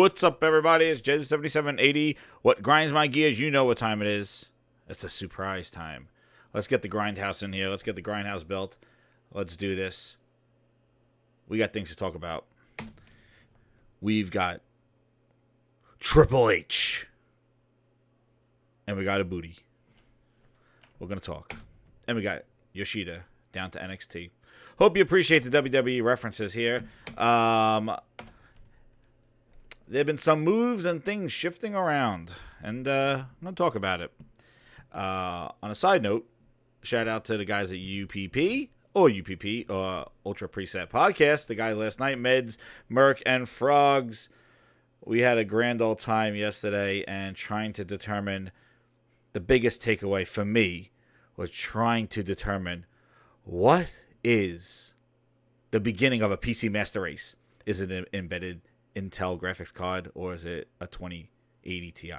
What's up, everybody? It's Jez7780. What grinds my gears? You know what time it is. It's a surprise time. Let's get the grindhouse in here. Let's get the grindhouse built. Let's do this. We got things to talk about. We've got Triple H. And we got a booty. We're going to talk. And we got Yoshida down to NXT. Hope you appreciate the WWE references here. There have been some moves and things shifting around, and I'm going to talk about it. On a side note, shout out to the guys at UPP, or Ultra Preset Podcast, the guys last night, Meds, Merc, and Frogs. We had a grand old time yesterday, and trying to determine, the biggest takeaway for me was trying to determine what is the beginning of a PC Master Race. Is it an embedded Intel graphics card, or is it a 2080 Ti?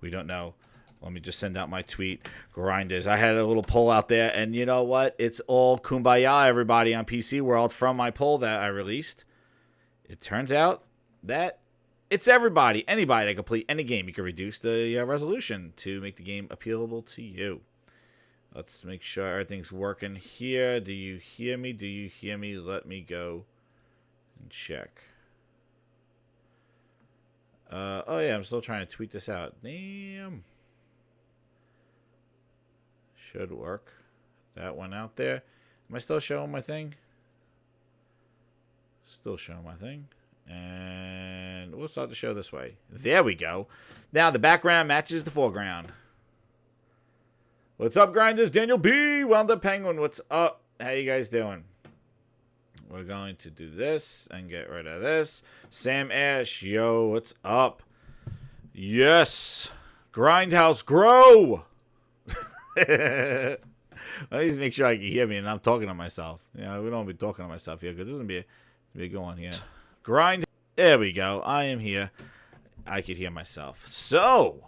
We don't know. Let me just send out my tweet. Grinders. I had a little poll out there, and you know what? It's all kumbaya, everybody, on PC World from my poll that I released. It turns out that it's everybody, anybody that can play any game. You can reduce the resolution to make the game appealable to you. Let's make sure everything's working here. Do you hear me? Do you hear me? Let me go and check. Oh yeah, I'm still trying to tweet this out. Damn. Should work. That one out there. Am I still showing my thing? Still showing my thing. And we'll start the show this way. There we go. Now the background matches the foreground. What's up, grinders? Daniel B. Wound Up Penguin. What's up? How you guys doing? We're going to do this and get rid of this. Sam Ash, yo, what's up? Yes. Grindhouse, grow. Let me just make sure I can hear me and I'm talking to myself. You know, we don't want to be talking to myself here because this is going to be a good one here. Grind. There we go. I am here. I could hear myself. So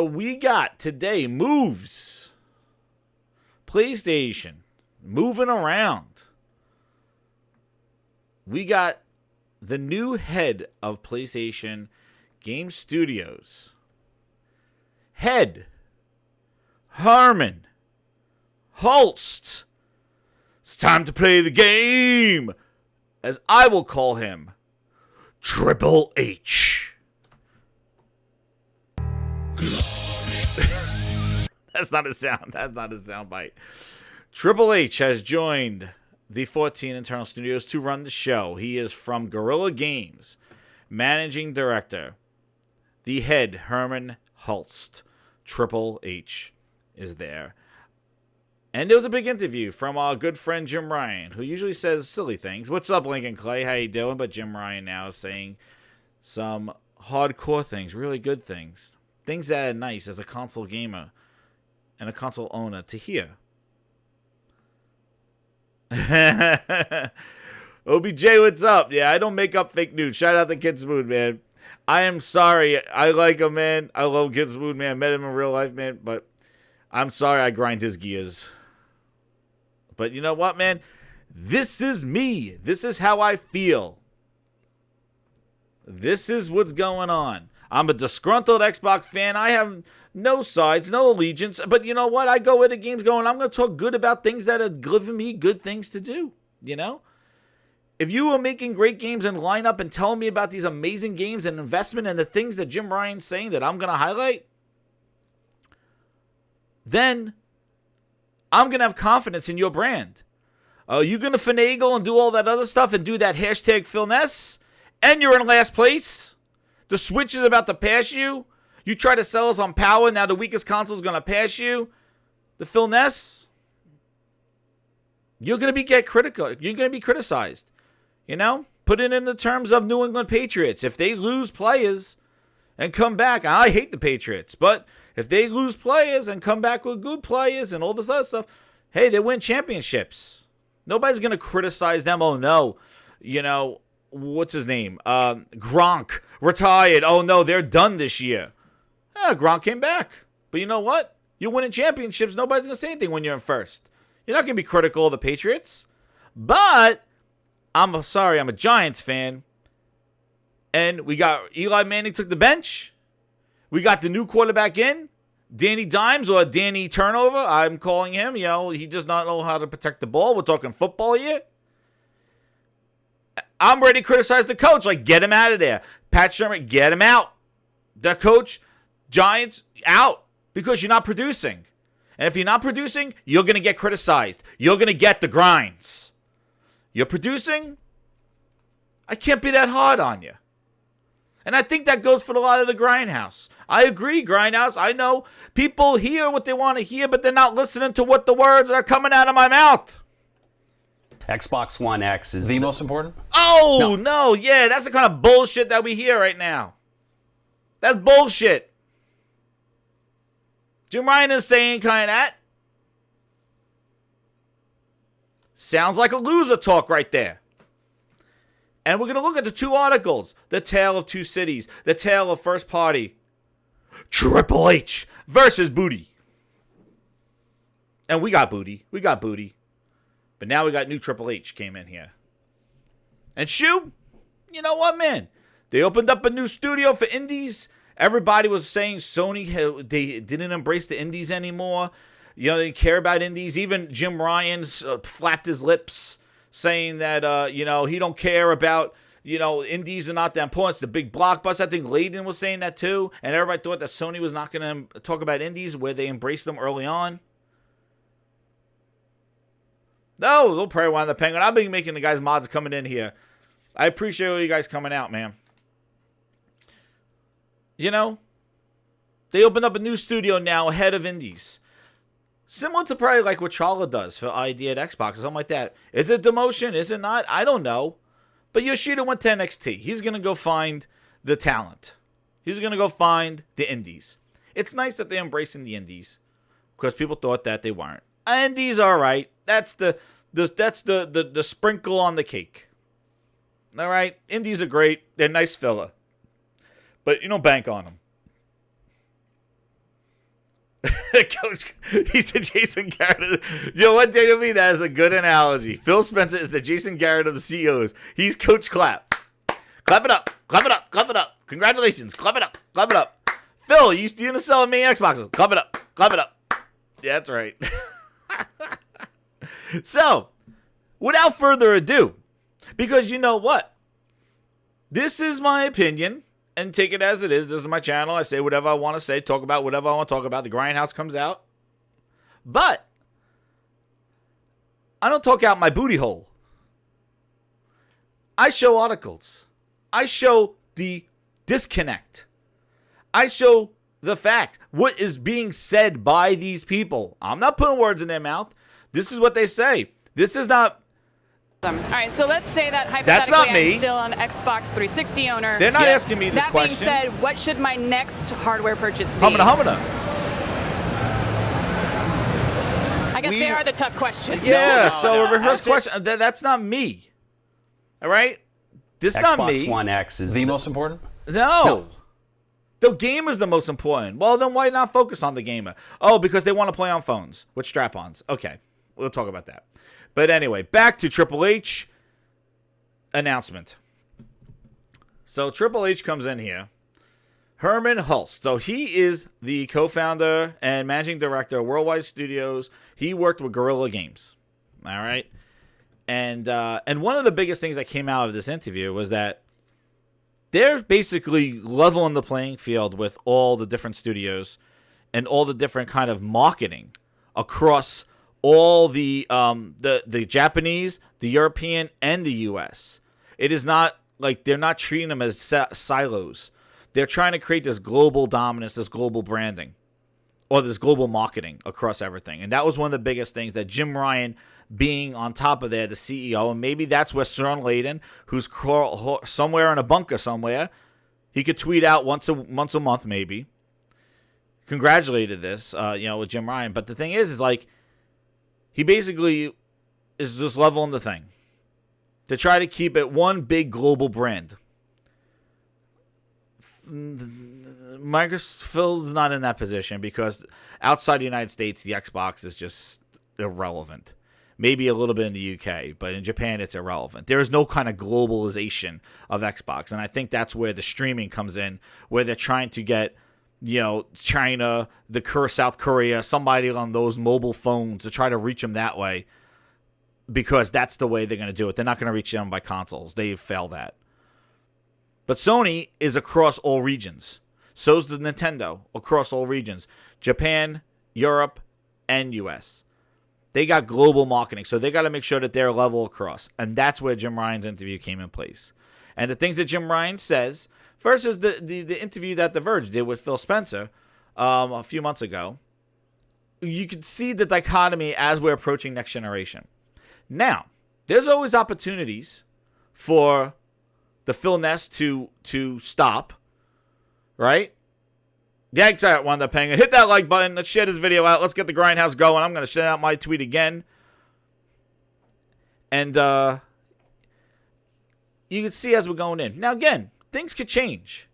we got today moves. PlayStation moving around. We got the new head of PlayStation Game Studios. Head Herman Hulst. It's time to play the game, as I will call him, Triple H. That's not a sound. That's not a sound bite. Triple H has joined the 14 internal studios to run the show. He is from Guerrilla Games. Managing director, the head, Herman Hulst. Triple H is there. And there was a big interview from our good friend Jim Ryan, who usually says silly things. What's up, Lincoln Clay? How you doing? But Jim Ryan now is saying some hardcore things, really good things. Things that are nice as a console gamer and a console owner to hear. OBJ, what's up? Yeah, I don't make up fake news. Shout out to Kid Smooth, man. I am sorry. I like him, man. I love Kid Smooth, man. Met him in real life, man. But I'm sorry I grind his gears. But you know what, man? This is me. This is how I feel. This is what's going on. I'm a disgruntled Xbox fan. I have no sides, no allegiance. But you know what? I go where the game's going. I'm going to talk good about things that are giving me good things to do. You know? If you are making great games and line up and telling me about these amazing games and investment and the things that Jim Ryan's saying that I'm going to highlight, then I'm going to have confidence in your brand. You're going to finagle and do all that other stuff and do that hashtag Phil Ness, and you're in last place. The Switch is about to pass you. You try to sell us on power. Now the weakest console is going to pass you. The Phil Ness. You're going to get critical. You're going to be criticized. You know? Put it in the terms of New England Patriots. If they lose players and come back, I hate the Patriots, but if they lose players and come back with good players and all this other stuff, hey, they win championships. Nobody's going to criticize them. Oh, no. What's his name? Gronk retired. Oh, no, they're done this year. Gronk came back. But you know what? You're winning championships. Nobody's going to say anything when you're in first. You're not going to be critical of the Patriots. But I'm a Giants fan. And we got Eli Manning took the bench. We got the new quarterback in. Danny Dimes or Danny Turnover, I'm calling him. He does not know how to protect the ball. We're talking football here. I'm ready to criticize the coach. Like, get him out of there. Pat Sherman, get him out. The coach, Giants, out. Because you're not producing. And if you're not producing, you're going to get criticized. You're going to get the grinds. You're producing, I can't be that hard on you. And I think that goes for a lot of the Grindhouse. I agree, Grindhouse. I know people hear what they want to hear, but they're not listening to what the words that are coming out of my mouth. Xbox One X is the most important? Oh, no. Yeah, that's the kind of bullshit that we hear right now. That's bullshit. Jim Ryan is saying kind of that. Sounds like a loser talk right there. And we're going to look at the two articles. The Tale of Two Cities. The Tale of First Party. Triple H versus Booty. And we got Booty. But now we got new Triple H came in here. And Shu, you know what, man? They opened up a new studio for indies. Everybody was saying Sony, they didn't embrace the indies anymore. They didn't care about indies. Even Jim Ryan flapped his lips saying that, he don't care about, indies are not that important. It's the big blockbuster. I think Layden was saying that too. And everybody thought that Sony was not going to talk about indies where they embraced them early on. No, they'll probably wind the Penguin. I've been making the guys mods coming in here. I appreciate all you guys coming out, man. They opened up a new studio now ahead of indies. Similar to probably like what Charla does for ID at Xbox or something like that. Is it demotion? Is it not? I don't know. But Yoshida went to NXT. He's going to go find the talent. He's going to go find the indies. It's nice that they're embracing the indies because people thought that they weren't. Indies are all right. That's the sprinkle on the cake. All right? Indies are great. They're nice filler. But you don't bank on them. Coach, he said Jason Garrett. What, Daniel B? That is a good analogy. Phil Spencer is the Jason Garrett of the CEOs. He's Coach Clap. Clap it up. Clap it up. Clap it up. Congratulations. Clap it up. Clap it up. Phil, you gonna sell me Xboxes? Clap it up. Clap it up. Yeah, that's right. So, without further ado, because you know what? This is my opinion. And take it as it is. This is my channel. I say whatever I want to say. Talk about whatever I want to talk about. The Grindhouse comes out. But I don't talk out my booty hole. I show articles. I show the disconnect. I show the fact. What is being said by these people. I'm not putting words in their mouth. This is what they say. This is not... All right, so let's say that hypothetically That's not me. I'm still an Xbox 360 owner. They're not asking me this question. That being said, what should my next hardware purchase be? Humana. I guess they are the tough questions. Yeah, a rehearsed question. That's not me. All right? This is not me. Xbox One X is the most important? No. The game is the most important. Well, then why not focus on the gamer? Oh, because they want to play on phones with strap-ons. Okay, we'll talk about that. But anyway, back to Triple H announcement. So Triple H comes in here. Herman Hulst. So he is the co-founder and managing director of Worldwide Studios. He worked with Guerrilla Games. All right. And one of the biggest things that came out of this interview was that they're basically leveling the playing field with all the different studios and all the different kind of marketing across all the Japanese, the European, and the U.S. It is not like they're not treating them as silos. They're trying to create this global dominance, this global branding. or this global marketing across everything. And that was one of the biggest things that Jim Ryan being on top of there, the CEO, and maybe that's where Sean Layden, who's somewhere in a bunker somewhere, he could tweet out once a month maybe, congratulated this, with Jim Ryan. But the thing is like, he basically is just leveling the thing to try to keep it one big global brand. Microsoft's not in that position because outside the United States, the Xbox is just irrelevant. Maybe a little bit in the UK, but in Japan, it's irrelevant. There is no kind of globalization of Xbox, and I think that's where the streaming comes in, where they're trying to get, China, South Korea, somebody on those mobile phones to try to reach them that way, because that's the way they're going to do it. They're not going to reach them by consoles. They failed that. But Sony is across all regions. So's the Nintendo across all regions. Japan, Europe, and US. They got global marketing, so they got to make sure that they're level across. And that's where Jim Ryan's interview came in place. And the things that Jim Ryan says, first is the interview that The Verge did with Phil Spencer a few months ago. You can see the dichotomy as we're approaching next generation. Now, there's always opportunities for the Phil Nest to stop, right? Yanks out one the penguin. Hit that like button. Let's share this video out. Let's get the Grindhouse going. I'm going to share out my tweet again. And you can see as we're going in. Now, again, things could change,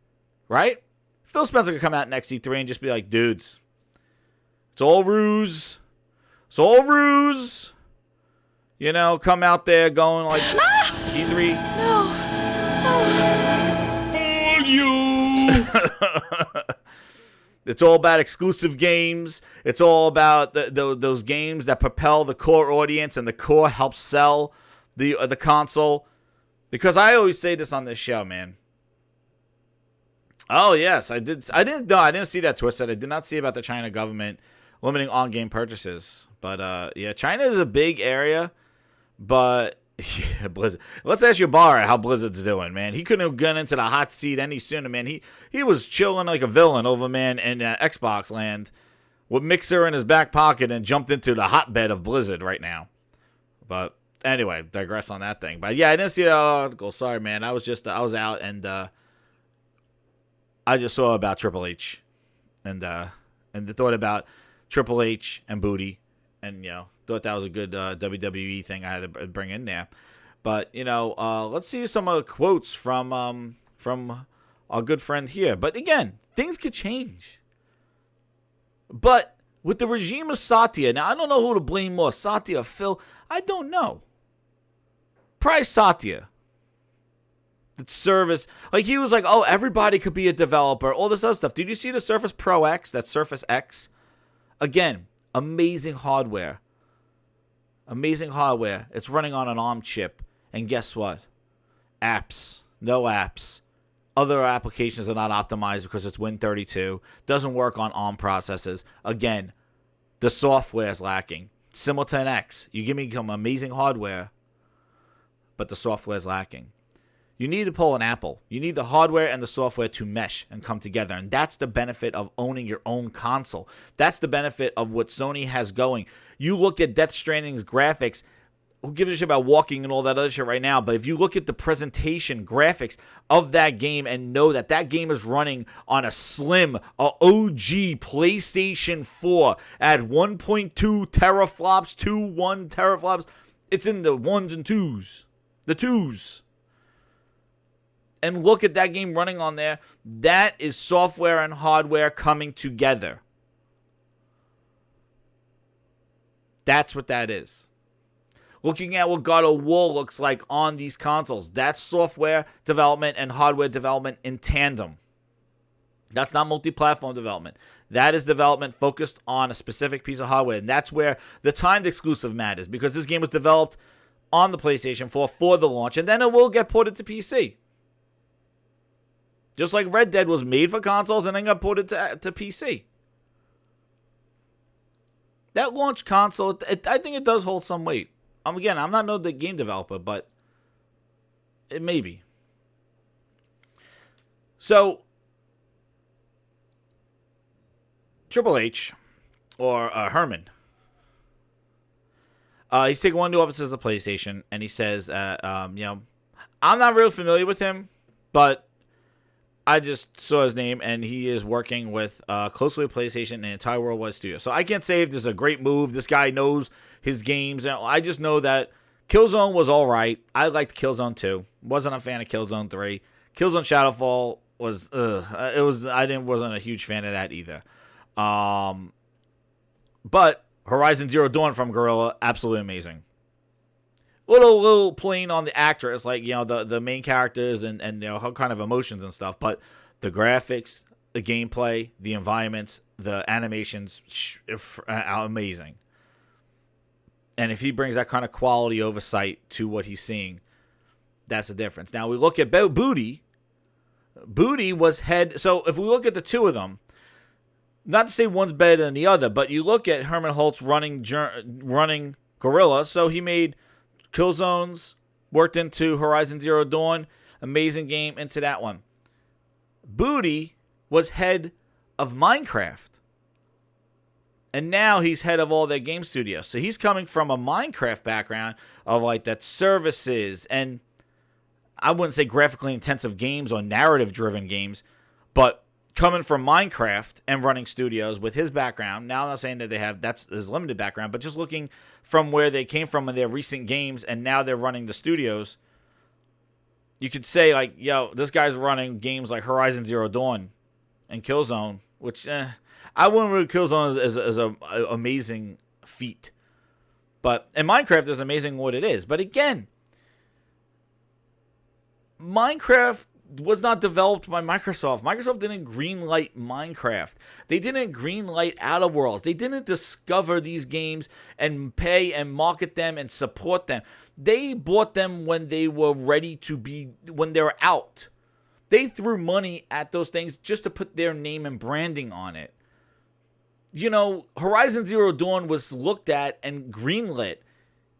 right? Phil Spencer could come out next E3 and just be like, dudes, it's all ruse. It's all ruse. Come out there going like E3. It's all about exclusive games. It's all about those games that propel the core audience, and the core helps sell the console. Because I always say this on this show, man. Oh yes, I did. I didn't see that twist. I did not see about the China government limiting on-game purchases. But yeah, China is a big area. But yeah, Blizzard. Let's ask Ybarra how Blizzard's doing, man. He couldn't have gone into the hot seat any sooner, man. He was chilling like a villain over, man, in Xbox land with Mixer in his back pocket and jumped into the hotbed of Blizzard right now. But anyway, digress on that thing. But yeah, I didn't see that article. Sorry, man. I was out and I just saw about Triple H and the thought about Triple H and Booty, and thought that was a good WWE thing I had to bring in there. But, let's see some of the quotes from our good friend here. But again, things could change. But with the regime of Satya, now I don't know who to blame more, Satya or Phil. I don't know. Probably Satya. The service, like he was like, oh, everybody could be a developer, all this other stuff. Did you see the Surface Pro X, that Surface X? Again, amazing hardware. Amazing hardware. It's running on an ARM chip. And guess what? Apps. No apps. Other applications are not optimized because it's Win32. Doesn't work on ARM processors. Again, the software is lacking. Similar to an X. You give me some amazing hardware, but the software is lacking. You need to pull an Apple. You need the hardware and the software to mesh and come together. And that's the benefit of owning your own console. That's the benefit of what Sony has going. You look at Death Stranding's graphics. Who gives a shit about walking and all that other shit right now? But if you look at the presentation graphics of that game and know that that game is running on a slim, OG PlayStation 4 at 1.2 teraflops, 2.1 teraflops, it's in the ones and twos. The twos. And look at that game running on there. That is software and hardware coming together. That's what that is. Looking at what God of War looks like on these consoles. That's software development and hardware development in tandem. That's not multi-platform development. That is development focused on a specific piece of hardware. And that's where the timed exclusive matters. Because this game was developed on the PlayStation 4 for the launch. And then it will get ported to PC. Just like Red Dead was made for consoles and then got ported to PC. That launch console, I think it does hold some weight. Again, I'm not the game developer, but it may be. So, Triple H or Herman. He's taking one new offices of PlayStation, and he says, I'm not real familiar with him, but I just saw his name, and he is working with closely with PlayStation and the entire worldwide studio. So I can't say if this is a great move. This guy knows his games. I just know that Killzone was all right. I liked Killzone 2. Wasn't a fan of Killzone 3. Killzone Shadowfall was wasn't a huge fan of that either. But Horizon Zero Dawn from Guerrilla, absolutely amazing. Little plain on the actress, like, the main characters and her kind of emotions and stuff, but the graphics, the gameplay, the environments, the animations, are amazing. And if he brings that kind of quality oversight to what he's seeing, that's the difference. Now we look at Booty. Booty was head. So if we look at the two of them, not to say one's better than the other, but you look at Herman Hulst running Guerrilla. So he made Killzones, worked into Horizon Zero Dawn, amazing game, into that one. Booty was head of Minecraft. And now he's head of all their game studios. So he's coming from a Minecraft background of like that services and I wouldn't say graphically intensive games or narrative-driven games, but coming from Minecraft and running studios with his background. Now I'm not saying that that's his limited background, but just looking from where they came from in their recent games and now they're running the studios, you could say like, this guy's running games like Horizon Zero Dawn and Killzone, which I wouldn't really Killzone as an amazing feat. But and Minecraft is amazing what it is. But again, Minecraft was not developed by Microsoft. Microsoft didn't greenlight Minecraft. They didn't greenlight Outer Worlds. They didn't discover these games and pay and market them and support them. They bought them when they were ready to be, when they were out. They threw money at those things just to put their name and branding on it. Horizon Zero Dawn was looked at and greenlit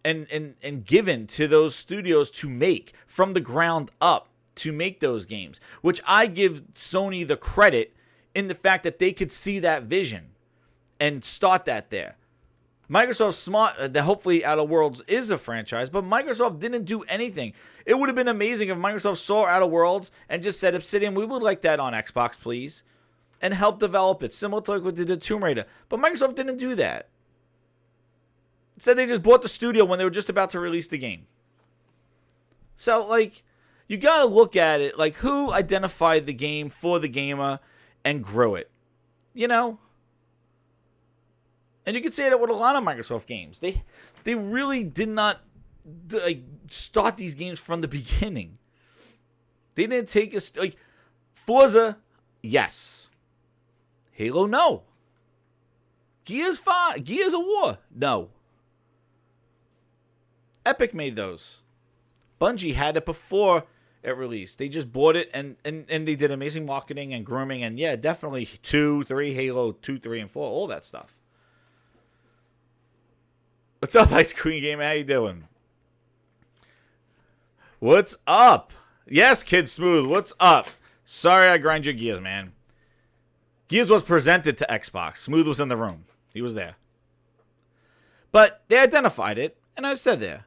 and given to those studios to make from the ground up to make those games, which I give Sony the credit in the fact that they could see that vision and start that there. Microsoft's smart that hopefully Outer Worlds is a franchise, but Microsoft didn't do anything. It would have been amazing if Microsoft saw Outer Worlds and just said, Obsidian, we would like that on Xbox, please, and help develop it, similar to like what they did Tomb Raider. But Microsoft didn't do that. Instead, they just bought the studio when they were just about to release the game. So, you got to look at it like who identified the game for the gamer and grew it. And you can say that with a lot of Microsoft games. They really did not start these games from the beginning. They didn't take us Forza, yes. Halo, no. Gears of War, no. Epic made those. Bungie had it before it released. They just bought it and they did amazing marketing and grooming and yeah, definitely 2, 3, Halo 2, 3, and 4, all that stuff. What's up, Ice Queen Gamer? How you doing? What's up? Yes, Kid Smooth, what's up? Sorry I grind your gears, man. Gears was presented to Xbox. Smooth was in the room. He was there. But they identified it, and I said there.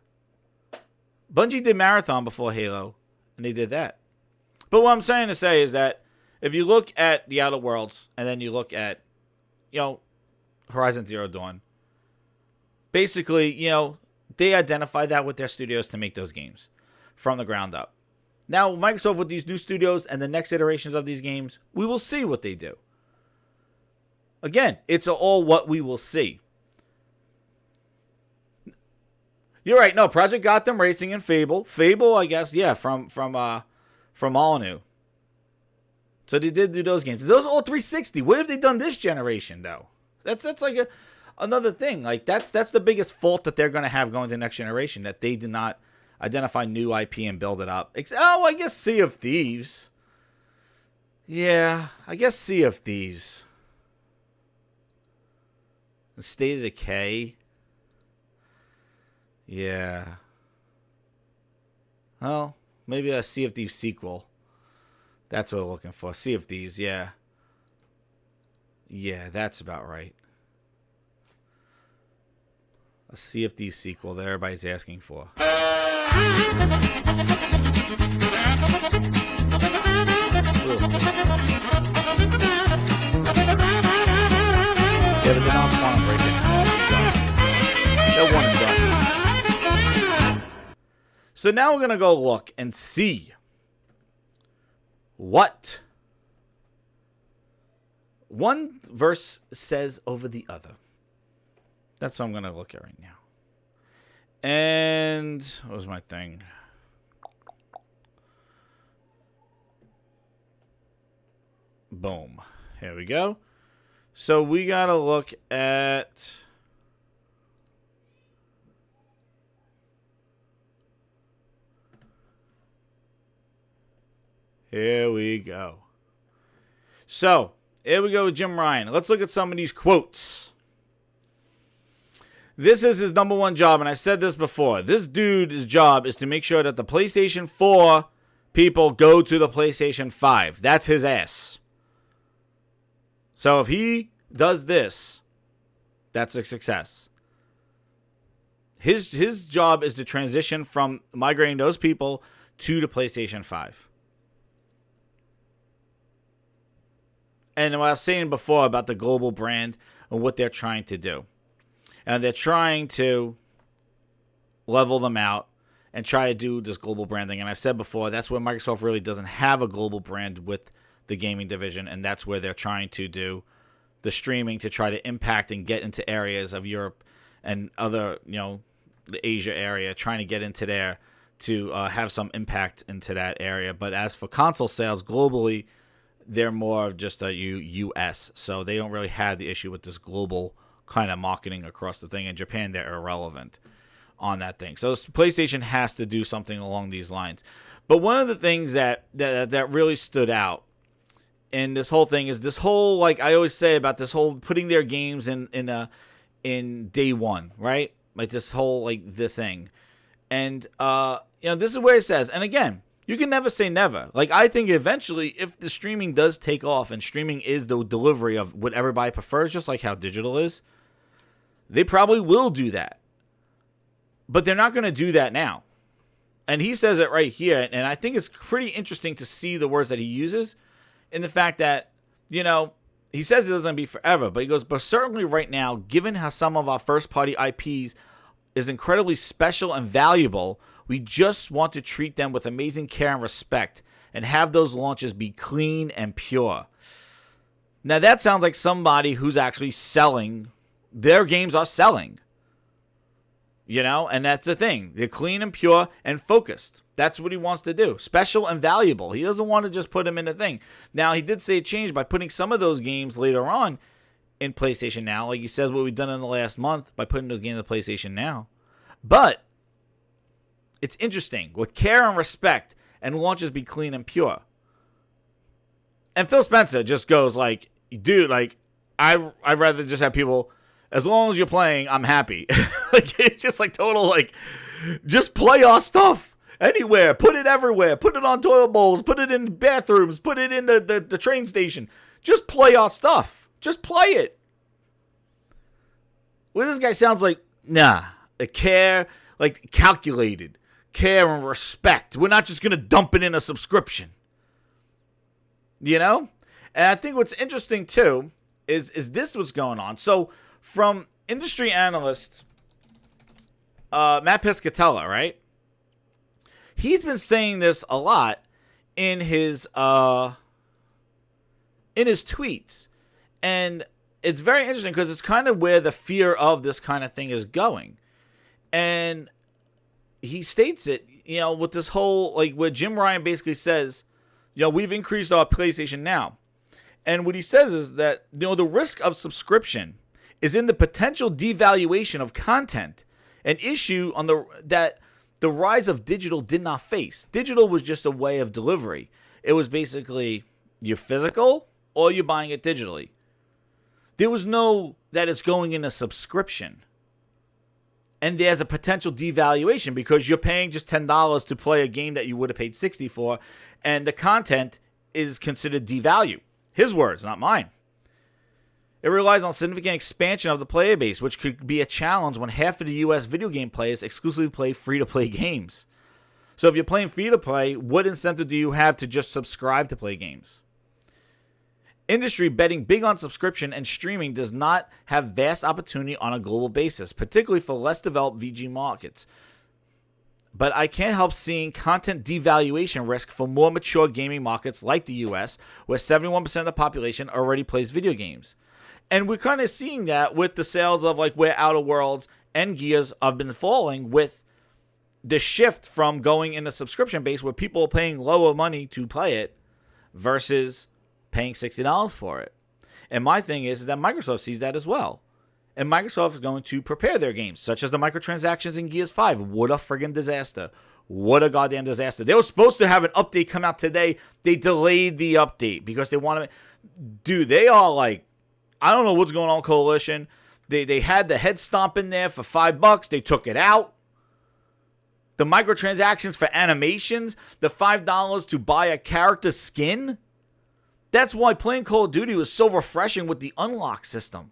Bungie did Marathon before Halo, and they did that. But what I'm trying to say is that if you look at the Outer Worlds, and then you look at, Horizon Zero Dawn, basically, they identified that with their studios to make those games from the ground up. Now, Microsoft with these new studios and the next iterations of these games, we will see what they do. Again, it's all what we will see. You're right. No, Project Gotham Racing and Fable. Fable, I guess, yeah, from All New. So they did do those games. Those are all 360. What have they done this generation, though? That's like another thing. Like that's the biggest fault that they're going to have going to the next generation, that they did not identify new IP and build it up. I guess Sea of Thieves. Yeah, I guess Sea of Thieves. State of Decay. Yeah. Well, maybe a Sea of Thieves sequel. That's what we're looking for. Sea of Thieves, yeah. Yeah, that's about right. A CFD sequel that everybody's asking for. Yeah, but they're not Quantum Break anymore. They're one and done. So now we're going to go look and see what one verse says over the other. That's what I'm going to look at right now. And what was my thing? Boom. Here we go. So we got to look at... Here we go. So, here we go with Jim Ryan. Let's look at some of these quotes. This is his number one job, and I said this before. This dude's job is to make sure that the PlayStation 4 people go to the PlayStation 5. That's his ass. So if he does this, that's a success. His job is to transition from migrating those people to the PlayStation 5. And what I was saying before about the global brand and what they're trying to do. And they're trying to level them out and try to do this global branding. And I said before, that's where Microsoft really doesn't have a global brand with the gaming division. And that's where they're trying to do the streaming to try to impact and get into areas of Europe and other, the Asia area, trying to get into there to have some impact into that area. But as for console sales globally, they're more of just a U.S., so they don't really have the issue with this global kind of marketing across the thing. In Japan, they're irrelevant on that thing. So PlayStation has to do something along these lines. But one of the things that really stood out in this whole thing is this whole, like I always say about this whole putting their games in day one, right? Like this whole, like, the thing. And, this is where it says, and again, you can never say never. Like, I think eventually, if the streaming does take off and streaming is the delivery of what everybody prefers, just like how digital is, they probably will do that. But they're not going to do that now. And he says it right here, and I think it's pretty interesting to see the words that he uses in the fact that, he says it doesn't be forever, but he goes, but certainly right now, given how some of our first-party IPs is incredibly special and valuable, we just want to treat them with amazing care and respect and have those launches be clean and pure. Now, that sounds like somebody who's actually selling. Their games are selling. And that's the thing. They're clean and pure and focused. That's what he wants to do. Special and valuable. He doesn't want to just put them in a thing. Now, he did say it changed by putting some of those games later on in PlayStation Now. Like he says what we've done in the last month by putting those games in PlayStation Now. But it's interesting. With care and respect, and launches be clean and pure. And Phil Spencer just goes like, dude, like, I'd rather just have people, as long as you're playing, I'm happy. Like, it's just like total, like, just play our stuff anywhere. Put it everywhere. Put it on toilet bowls. Put it in bathrooms. Put it in the train station. Just play our stuff. Just play it. Well, this guy sounds like, nah, a care, like, calculated. Care and respect. We're not just going to dump it in a subscription. And I think what's interesting, too, is this what's going on. So, from industry analyst Matt Piscatella, right? He's been saying this a lot in his tweets. And it's very interesting because it's kind of where the fear of this kind of thing is going. And he states it, with this whole, like, where Jim Ryan basically says, we've increased our PlayStation Now. And what he says is that, the risk of subscription is in the potential devaluation of content, an issue that the rise of digital did not face. Digital was just a way of delivery. It was basically you're physical or you're buying it digitally. There was no that it's going in a subscription. And there's a potential devaluation because you're paying just $10 to play a game that you would have paid $60 for, and the content is considered devalued. His words, not mine. It relies on significant expansion of the player base, which could be a challenge when half of the U.S. video game players exclusively play free-to-play games. So if you're playing free-to-play, what incentive do you have to just subscribe to play games? Industry betting big on subscription and streaming does not have vast opportunity on a global basis, particularly for less developed VG markets. But I can't help seeing content devaluation risk for more mature gaming markets like the US, where 71% of the population already plays video games. And we're kind of seeing that with the sales of like where Outer Worlds and Gears have been falling, with the shift from going in a subscription base where people are paying lower money to play it versus paying $60 for it. And my thing is that Microsoft sees that as well. And Microsoft is going to prepare their games, such as the microtransactions in Gears 5. What a friggin' disaster. What a goddamn disaster. They were supposed to have an update come out today. They delayed the update because they want to... Dude, they are like... I don't know what's going on, Coalition. They had the head stomp in there for $5. They took it out. The microtransactions for animations. The $5 to buy a character skin. That's why playing Call of Duty was so refreshing with the unlock system.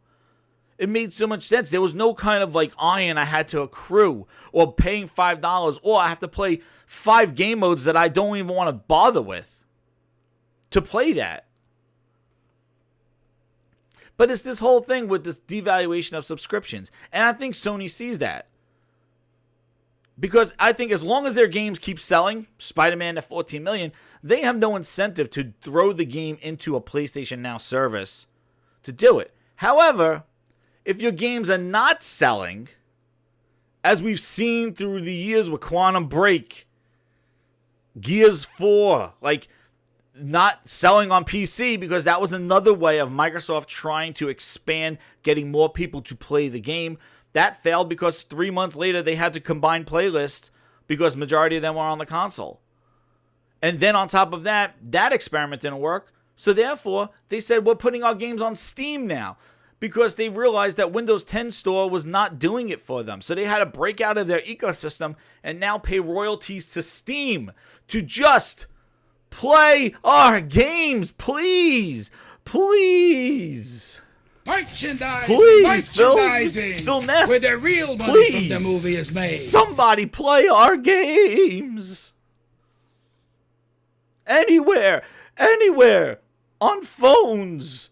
It made so much sense. There was no kind of like iron I had to accrue or paying $5 or I have to play 5 game modes that I don't even want to bother with to play that. But it's this whole thing with this devaluation of subscriptions. And I think Sony sees that. Because I think as long as their games keep selling, Spider-Man at 14 million, they have no incentive to throw the game into a PlayStation Now service to do it. However, if your games are not selling, as we've seen through the years with Quantum Break, Gears 4, like not selling on PC because that was another way of Microsoft trying to expand, getting more people to play the game. That failed because 3 months later they had to combine playlists because majority of them were on the console. And then on top of that, that experiment didn't work. So therefore, they said we're putting our games on Steam now, because they realized that Windows 10 Store was not doing it for them. So they had to break out of their ecosystem and now pay royalties to Steam to just play our games, please. Please. Merchandising, Please, merchandising, Phil Ness, where the real money please, from the movie is made. Somebody play our games. Anywhere, on phones.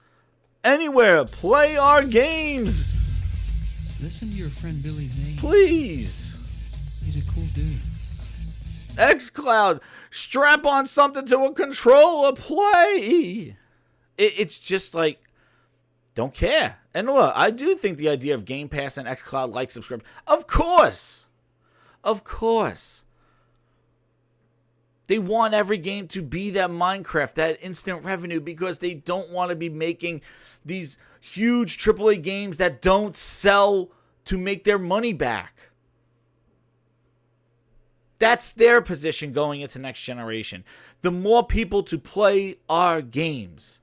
Anywhere, play our games. Listen to your friend Billy Zane. Please. He's a cool dude. xCloud, strap on something to a controller, play. It's just like, don't care. And look, I do think the idea of Game Pass and xCloud like subscription, of course. They want every game to be that Minecraft, that instant revenue, because they don't want to be making these huge AAA games that don't sell to make their money back. That's their position going into next generation. The more people to play our games.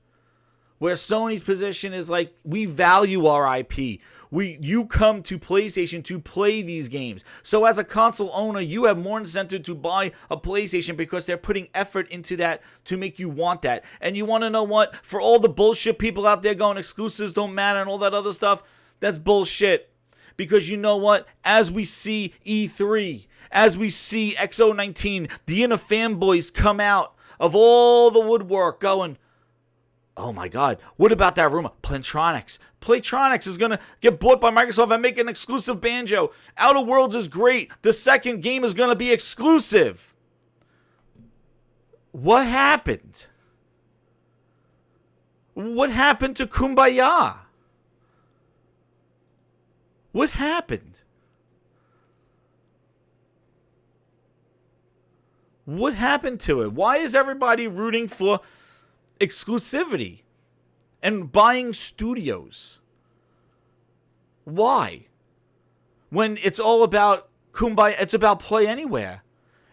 Where Sony's position is like, we value our IP. You come to PlayStation to play these games. So as a console owner, you have more incentive to buy a PlayStation because they're putting effort into that to make you want that. And you want to know what? For all the bullshit people out there going exclusives don't matter and all that other stuff, that's bullshit. Because you know what? As we see E3, as we see XO19, the inner fanboys come out of all the woodwork going, oh my God, what about that rumor? Plantronics. Playtronics is going to get bought by Microsoft and make an exclusive Banjo. Outer Worlds is great. The second game is going to be exclusive. What happened? What happened to Kumbaya? What happened? What happened to it? Why is everybody rooting for exclusivity and buying studios? Why? When it's all about Kumbaya, it's about play anywhere.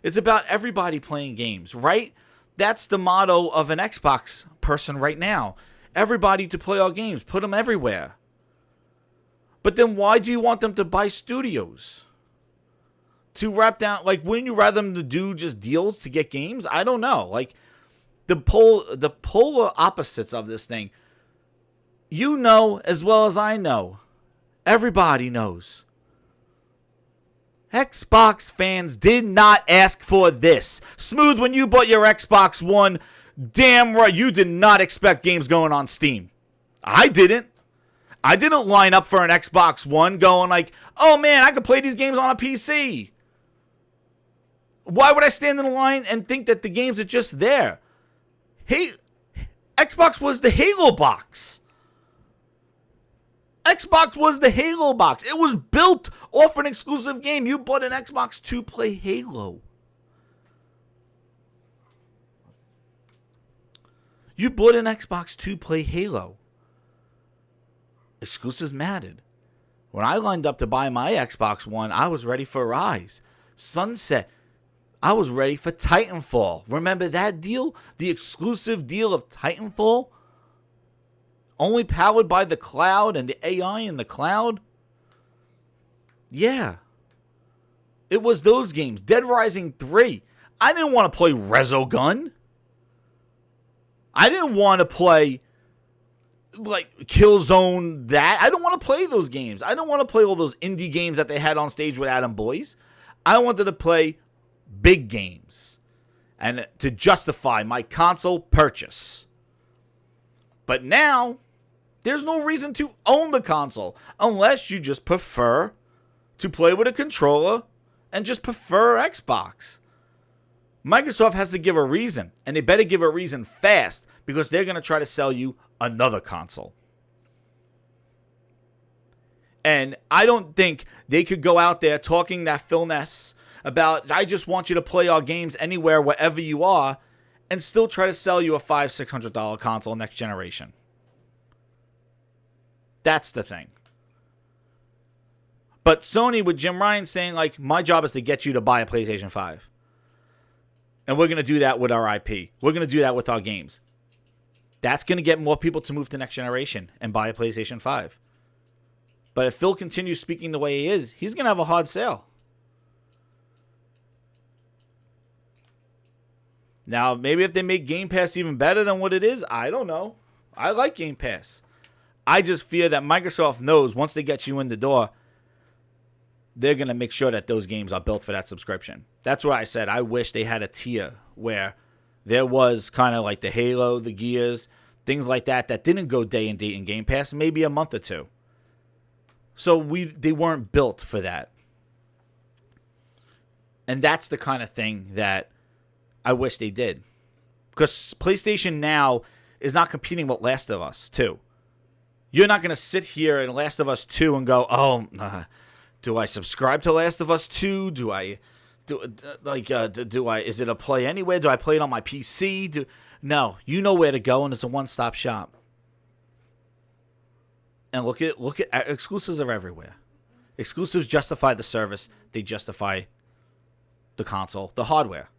It's about everybody playing games, right? That's the motto of an Xbox person right now. Everybody to play our games. Put them everywhere. But then why do you want them to buy studios? To wrap down, like, wouldn't you rather them to do just deals to get games? I don't know. Like, the polar opposites of this thing. You know as well as I know. Everybody knows. Xbox fans did not ask for this. Smooth, when you bought your Xbox One, damn right, you did not expect games going on Steam. I didn't. I didn't line up for an Xbox One going like, oh man, I could play these games on a PC. Why would I stand in the line and think that the games are just there? Hey, Xbox was the Halo box. Xbox was the Halo box. It was built off an exclusive game. You bought an Xbox to play Halo. You bought an Xbox to play Halo. Exclusives mattered. When I lined up to buy my Xbox One, I was ready for Rise, Sunset. I was ready for Titanfall. Remember that deal? The exclusive deal of Titanfall? Only powered by the cloud and the AI in the cloud? Yeah. It was those games. Dead Rising 3. I didn't want to play Resogun. I didn't want to play like Killzone that. I don't want to play those games. I don't want to play all those indie games that they had on stage with Adam Boyce. I wanted to play big games and to justify my console purchase. But now, there's no reason to own the console unless you just prefer to play with a controller and just prefer Xbox. Microsoft has to give a reason, and they better give a reason fast because they're going to try to sell you another console. And I don't think they could go out there talking that Phil Ness about, I just want you to play our games anywhere, wherever you are, and still try to sell you a $500-$600 console next generation. That's the thing. But Sony with Jim Ryan saying, like, my job is to get you to buy a PlayStation 5. And we're going to do that with our IP. We're going to do that with our games. That's going to get more people to move to next generation and buy a PlayStation 5. But if Phil continues speaking the way he is, he's going to have a hard sale. Now, maybe if they make Game Pass even better than what it is, I don't know. I like Game Pass. I just fear that Microsoft knows once they get you in the door, they're going to make sure that those games are built for that subscription. That's why I said I wish they had a tier where there was kind of like the Halo, the Gears, things like that didn't go day and date in Game Pass, maybe a month or two. So they weren't built for that. And that's the kind of thing that I wish they did. Because PlayStation Now is not competing with Last of Us 2. You're not going to sit here in Last of Us 2 and go, do I subscribe to Last of Us 2? Is it a play anywhere? Do I play it on my PC? No, you know where to go, and it's a one-stop shop. And look at exclusives are everywhere. Exclusives justify the service. They justify the console, the hardware.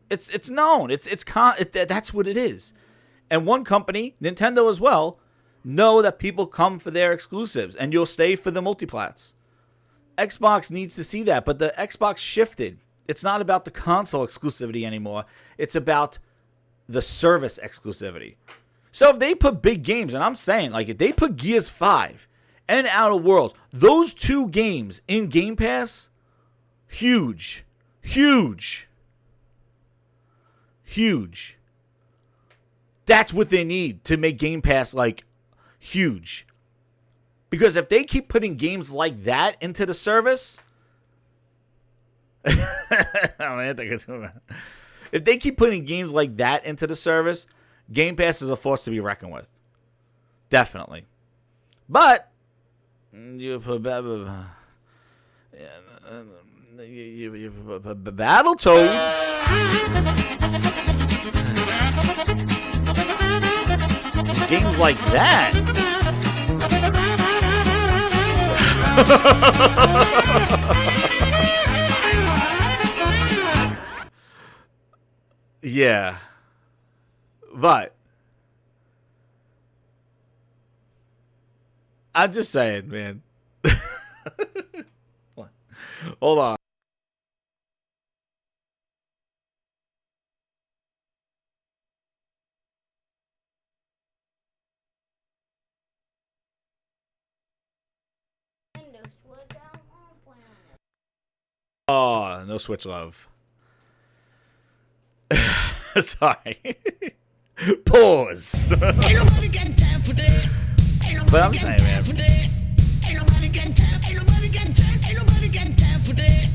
It's known. That's what it is. And one company, Nintendo as well, know that people come for their exclusives, and you'll stay for the multiplats. Xbox needs to see that, but the Xbox shifted. It's not about the console exclusivity anymore. It's about the service exclusivity. So if they put big games, and I'm saying, like, if they put Gears 5 and Outer Worlds, those two games in Game Pass, huge. That's what they need to make Game Pass, like, huge. Because if they keep putting games like that into the service, if they keep putting games like that into the service, Game Pass is a force to be reckoned with. Definitely. But Battletoads. Games like that. Yeah. But I'm just saying, man. Hold on. No Switch love. Sorry. Pause. Ain't nobody got time for that. Ain't nobody But I'm got saying, time man. for that. Ain't nobody got time. Ain't nobody got time. Ain't nobody got time for that.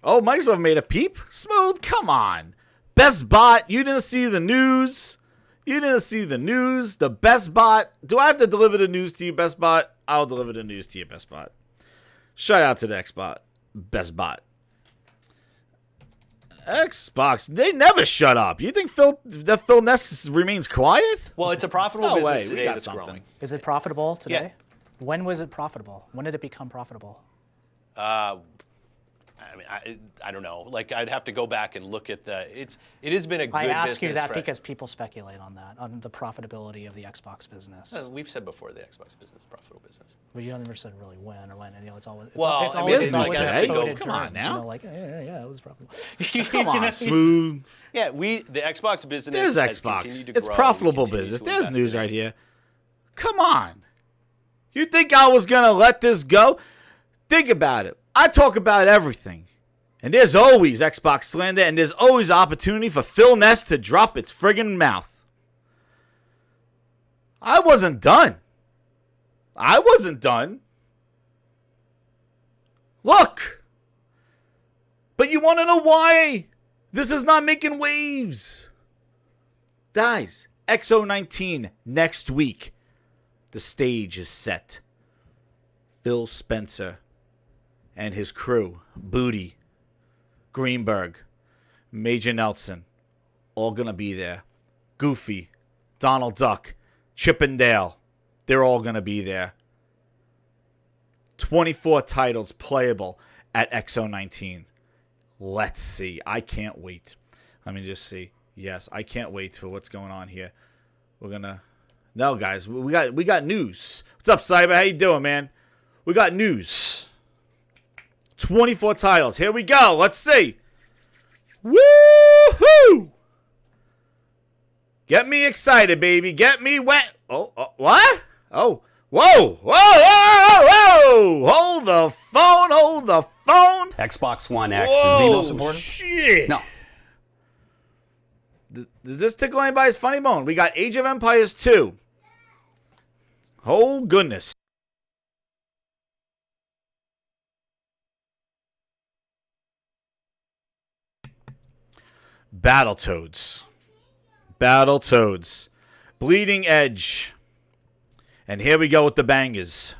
Oh, Microsoft made a peep? Smooth? Come on. Best Bot, you didn't see the news? You didn't see the news? The Best Bot? Do I have to deliver the news to you, Best Bot? I'll deliver the news to you, Best Bot. Shout out to the Xbot. Best Bot. Xbox, they never shut up. You think Phil Ness remains quiet? Well, it's a profitable No business way. We today got that's something. growing. Is it profitable today? Yeah. When was it profitable? When did it become profitable? I mean, I don't know. Like, I'd have to go back and look at it has been a good business. I ask you that for, because people speculate on that, on the profitability of the Xbox business. we've said before the Xbox business, profitable business. But you never said really when or when. And, it's always Well, it's I always, mean, it's it's always like I have to go- coded come on terms, now. like yeah, it was profitable. Come on, Smooth. Yeah, the Xbox business There's has Xbox. continued to It's grow. profitable We continue business. to There's invest news in it. right here. Come on. You think I was going to let this go? Think about it. I talk about everything. And there's always Xbox slander, and there's always opportunity for Phil Ness to drop its friggin' mouth. I wasn't done. Look. But you want to know why this is not making waves? Guys, XO19 next week. The stage is set. Phil Spencer and his crew, Booty, Greenberg, Major Nelson, all going to be there. Goofy, Donald Duck, Chip and Dale, they're all going to be there. 24 titles playable at XO19. Let's see. I can't wait. Let me just see. Yes, I can't wait for what's going on here. We're going to... No, guys, we got news. What's up, Cyber? How you doing, man? We got news. 24 titles. Here we go. Let's see. Woo-hoo! Get me excited, baby. Get me wet. Oh, what? Oh, whoa, whoa, whoa, whoa. Hold the phone. Xbox One X Whoa, is the most important. Shit. No. Does this tickle anybody's funny bone? We got Age of Empires 2. Oh, goodness. Battletoads. Bleeding Edge. And here we go with the bangers.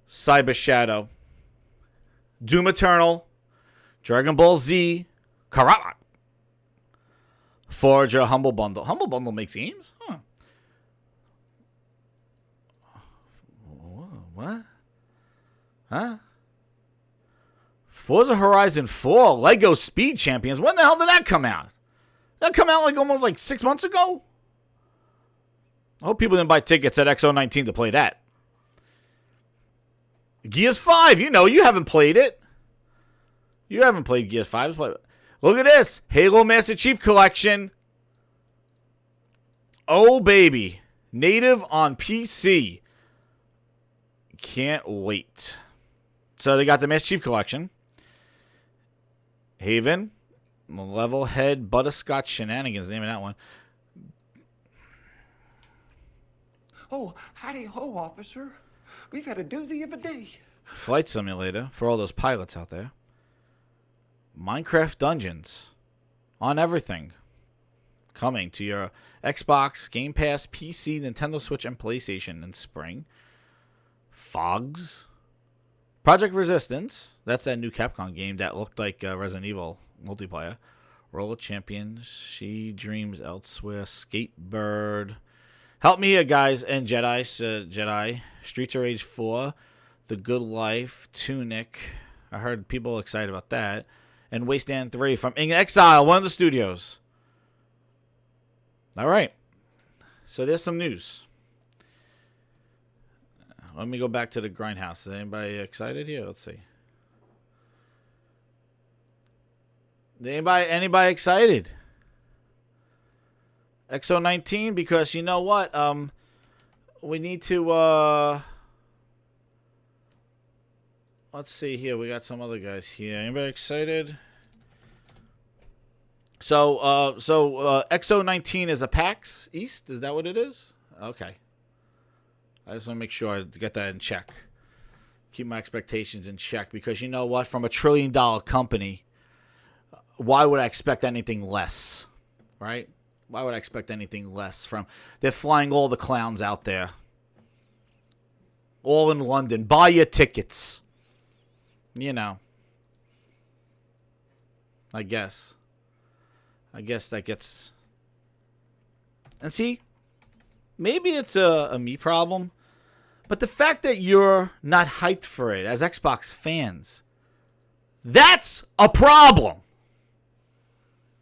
Cyber Shadow. Doom Eternal. Dragon Ball Z. Karat. Forger Humble Bundle. Humble Bundle makes games? Huh. What? Huh? Forza Horizon 4 Lego Speed Champions. When the hell did that come out? That come out almost 6 months ago? I hope people didn't buy tickets at XO19 to play that. Gears 5. You haven't played it. You haven't played Gears 5. Look at this. Halo Master Chief Collection. Oh, baby. Native on PC. Can't wait. So they got the Master Chief Collection. Haven. Levelhead Butterscotch Shenanigans. Name of that one. Oh, howdy ho, officer. We've had a doozy of a day. Flight Simulator for all those pilots out there. Minecraft Dungeons on everything. Coming to your Xbox, Game Pass, PC, Nintendo Switch, and PlayStation in spring. Fogs. Project Resistance. That's that new Capcom game that looked like Resident Evil multiplayer. Roller Champions. She Dreams Elsewhere. Skatebird. Help me here, guys. And Jedi. Streets of Rage 4. The Good Life. Tunic. I heard people excited about that. And Wasteland 3 from In Exile, one of the studios. All right. So there's some news. Let me go back to the Grindhouse. Is anybody excited here? Let's see. Anybody excited? XO19, because you know what? we need to, let's see here. We got some other guys here. Anybody excited? So XO19 is a PAX East? Is that what it is? Okay. I just want to make sure I get that in check. Keep my expectations in check, because you know what? From a $1 trillion company, why would I expect anything less? Right? Why would I expect anything less from? They're flying all the clowns out there. All in London. Buy your tickets. You know. I guess that gets... And see, maybe it's a me problem, but the fact that you're not hyped for it as Xbox fans, that's a problem.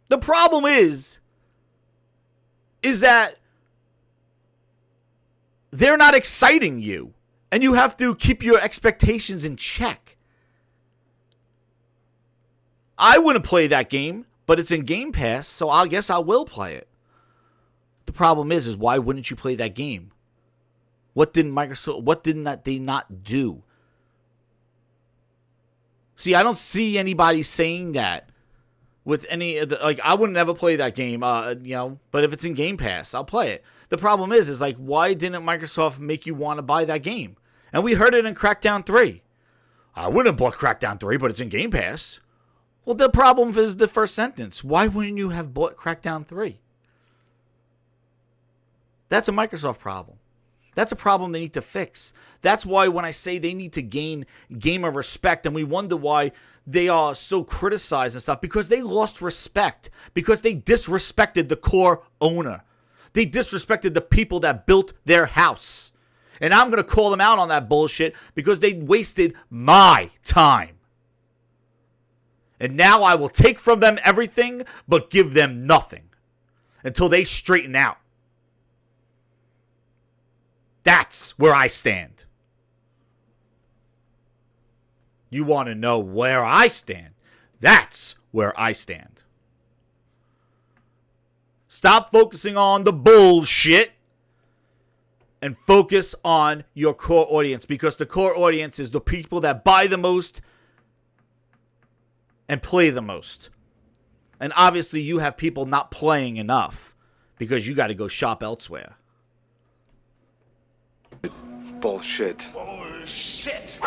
The problem is that they're not exciting you, and you have to keep your expectations in check. I wouldn't play that game, but it's in Game Pass, so I guess I will play it. The problem is why wouldn't you play that game? What did they not do? See, I don't see anybody saying that with any of the, like, I would never play that game, but if it's in Game Pass, I'll play it. The problem is like, why didn't Microsoft make you want to buy that game? And we heard it in Crackdown 3. I wouldn't have bought Crackdown 3, but it's in Game Pass. Well, the problem is the first sentence. Why wouldn't you have bought Crackdown 3? That's a Microsoft problem. That's a problem they need to fix. That's why when I say they need to gain gamer respect, and we wonder why they are so criticized and stuff, because they lost respect, because they disrespected the core owner. They disrespected the people that built their house. And I'm going to call them out on that bullshit because they wasted my time. And now I will take from them everything but give them nothing until they straighten out. That's where I stand. You want to know where I stand? That's where I stand. Stop focusing on the bullshit and focus on your core audience, because the core audience is the people that buy the most and play the most. And obviously you have people not playing enough because you got to go shop elsewhere. Bullshit. Bullshit!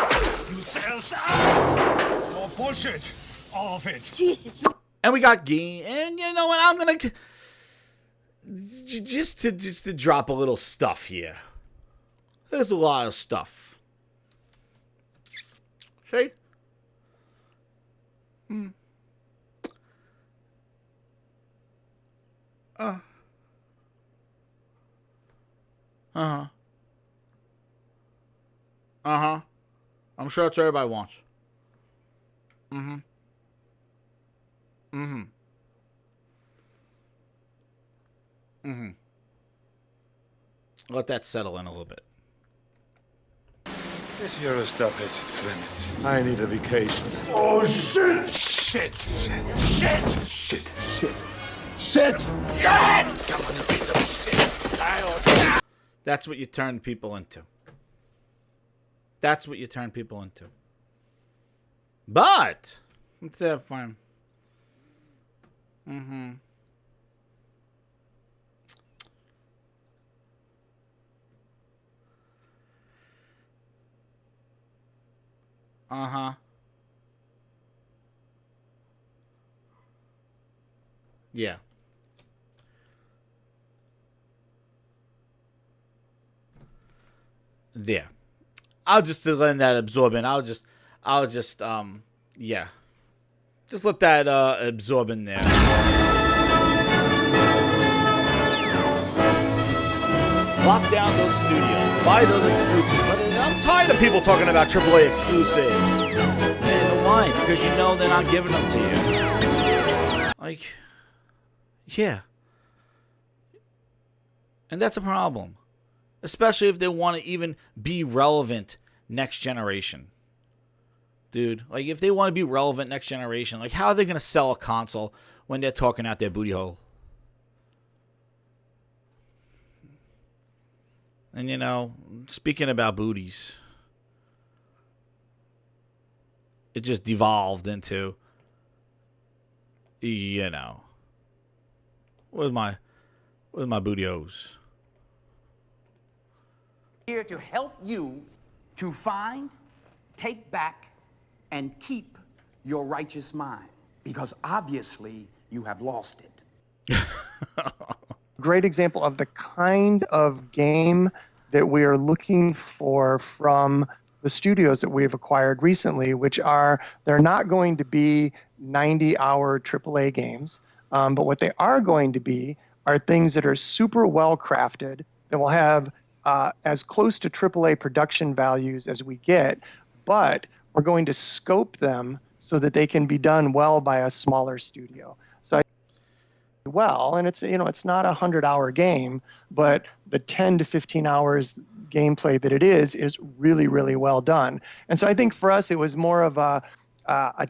You sales It's all bullshit. All of it. Jesus. And we got game, and you know what? I'm gonna just to drop a little stuff here. There's a lot of stuff. See? I'm sure that's what everybody wants. Let that settle in a little bit. This Euro stuff has its limits. I need a vacation. Oh, shit! Shit! Shit! Shit! Shit! Shit! Shit! God! Come on, you piece of shit! That's what you turn people into. That's what you turn people into. But let's have fun. Yeah. There. I'll just let that absorb in. I'll just yeah. Just let that absorb in there. Lock down those studios. Buy those exclusives. But I'm tired of people talking about AAA exclusives. Man, why? Because you know they're not giving them to you. Like, yeah. And that's a problem. Especially if they want to even be relevant next generation. Dude, like if they want to be relevant next generation, like how are they going to sell a console when they're talking out their booty hole? And, you know, speaking about booties, it just devolved into, you know, where's my booty-os? Here to help you to find, take back, and keep your righteous mind. Because obviously you have lost it. Great example of the kind of game that we are looking for from the studios that we've acquired recently, which are, they're not going to be 90-hour AAA games, but what they are going to be are things that are super well crafted, that will have as close to AAA production values as we get, but we're going to scope them so that they can be done well by a smaller studio. So well, and it's, you know, it's not a 100-hour game, but the 10 to 15 hours gameplay that it is really, really well done. And so I think for us, it was more of a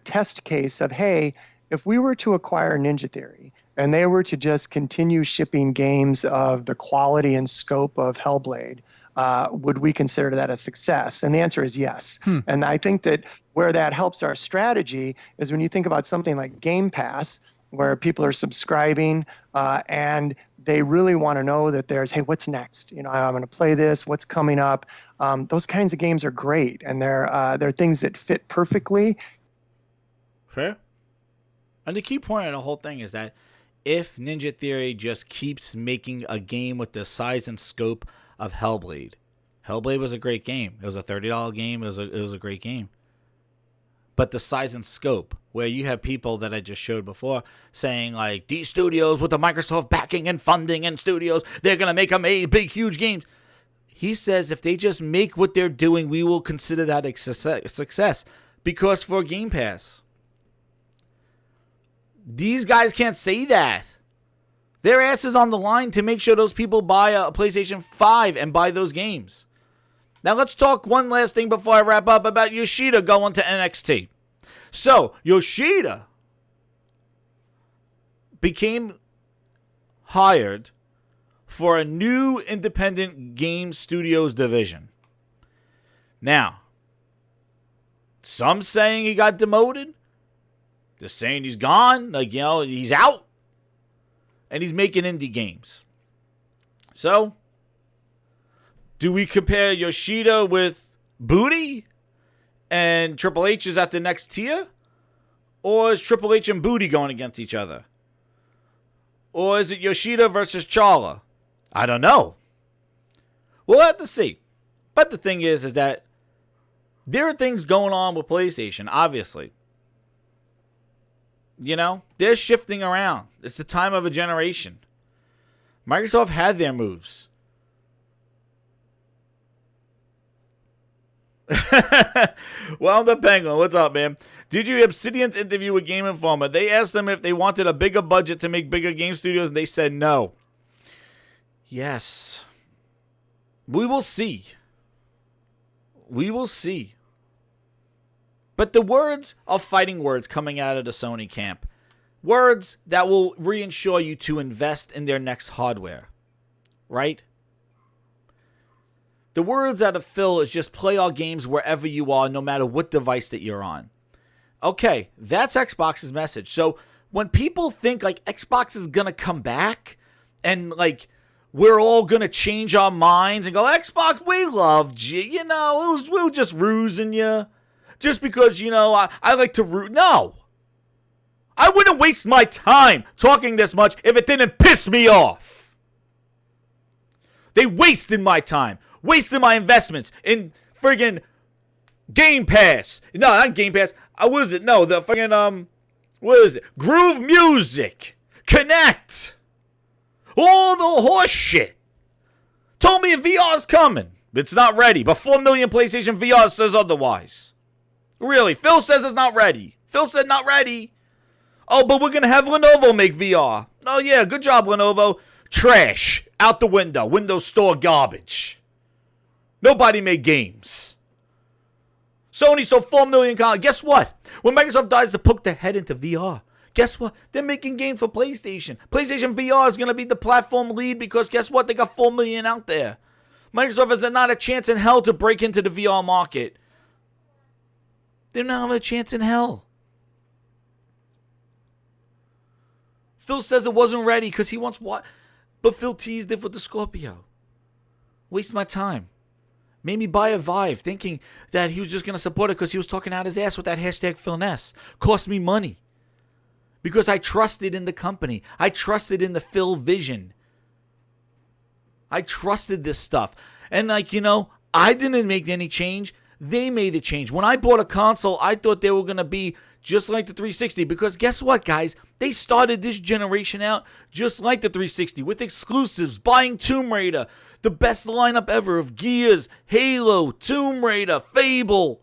test case of, hey, if we were to acquire Ninja Theory and they were to just continue shipping games of the quality and scope of Hellblade, would we consider that a success? And the answer is yes. And I think that where that helps our strategy is when you think about something like Game Pass, where people are subscribing and they really want to know that there's, hey, what's next? You know, I'm going to play this. What's coming up? Those kinds of games are great, and they're things that fit perfectly. Fair. And the key point of the whole thing is that if Ninja Theory just keeps making a game with the size and scope of Hellblade was a great game. It was a $30 game. It was a great game. But the size and scope, where you have people that I just showed before saying, like, these studios with the Microsoft backing and funding and studios, they're going to make big, huge games. He says if they just make what they're doing, we will consider that a success. Because for Game Pass, these guys can't say that. Their ass is on the line to make sure those people buy a PlayStation 5 and buy those games. Now let's talk one last thing before I wrap up about Yoshida going to NXT. So, Yoshida became hired for a new independent game studios division. Now, some saying he got demoted. They're saying he's gone. Like, you know, he's out. And he's making indie games. So, do we compare Yoshida with Booty? And Triple H is at the next tier? Or is Triple H and Booty going against each other? Or is it Yoshida versus Charla? I don't know. We'll have to see. But the thing is that there are things going on with PlayStation, obviously. You know, they're shifting around. It's the time of a generation. Microsoft had their moves. Well, the Penguin, what's up, man? Did you hear Obsidian's interview with Game Informer? They asked them if they wanted a bigger budget to make bigger game studios, and they said no. Yes. We will see. We will see. But the words are fighting words coming out of the Sony camp. Words that will reinsure you to invest in their next hardware. Right? The words out of Phil is just play our games wherever you are, no matter what device that you're on. Okay, that's Xbox's message. So when people think like Xbox is going to come back and like we're all going to change our minds and go, Xbox, we loved you. You know, we were just rusing you. Just because, you know, I like to root. No. I wouldn't waste my time talking this much if it didn't piss me off. They wasted my time. Wasted my investments in friggin' Game Pass. No, not Game Pass. What is it? No, the friggin', what is it? Groove Music. Connect. All the horse shit. Told me VR's coming. It's not ready. But 4 million PlayStation VR says otherwise. Really, Phil says it's not ready. Phil said not ready. Oh, but we're going to have Lenovo make VR. Oh, yeah, good job, Lenovo. Trash. Out the window. Windows Store garbage. Nobody made games. Sony sold 4 million consoles. Guess what? When Microsoft decides to poke their head into VR, guess what? They're making games for PlayStation. PlayStation VR is going to be the platform lead because guess what? They got 4 million out there. Microsoft has not a chance in hell to break into the VR market. They don't have a chance in hell. Phil says it wasn't ready because he wants what? But Phil teased it with the Scorpio. Waste my time. Made me buy a Vive thinking that he was just going to support it because he was talking out his ass with that hashtag PhilNess. Cost me money. Because I trusted in the company. I trusted in the Phil vision. I trusted this stuff. And like, I didn't make any change. They made the change. When I bought a console, I thought they were going to be just like the 360. Because guess what, guys? They started this generation out just like the 360 with exclusives, buying Tomb Raider, the best lineup ever of Gears, Halo, Tomb Raider, Fable.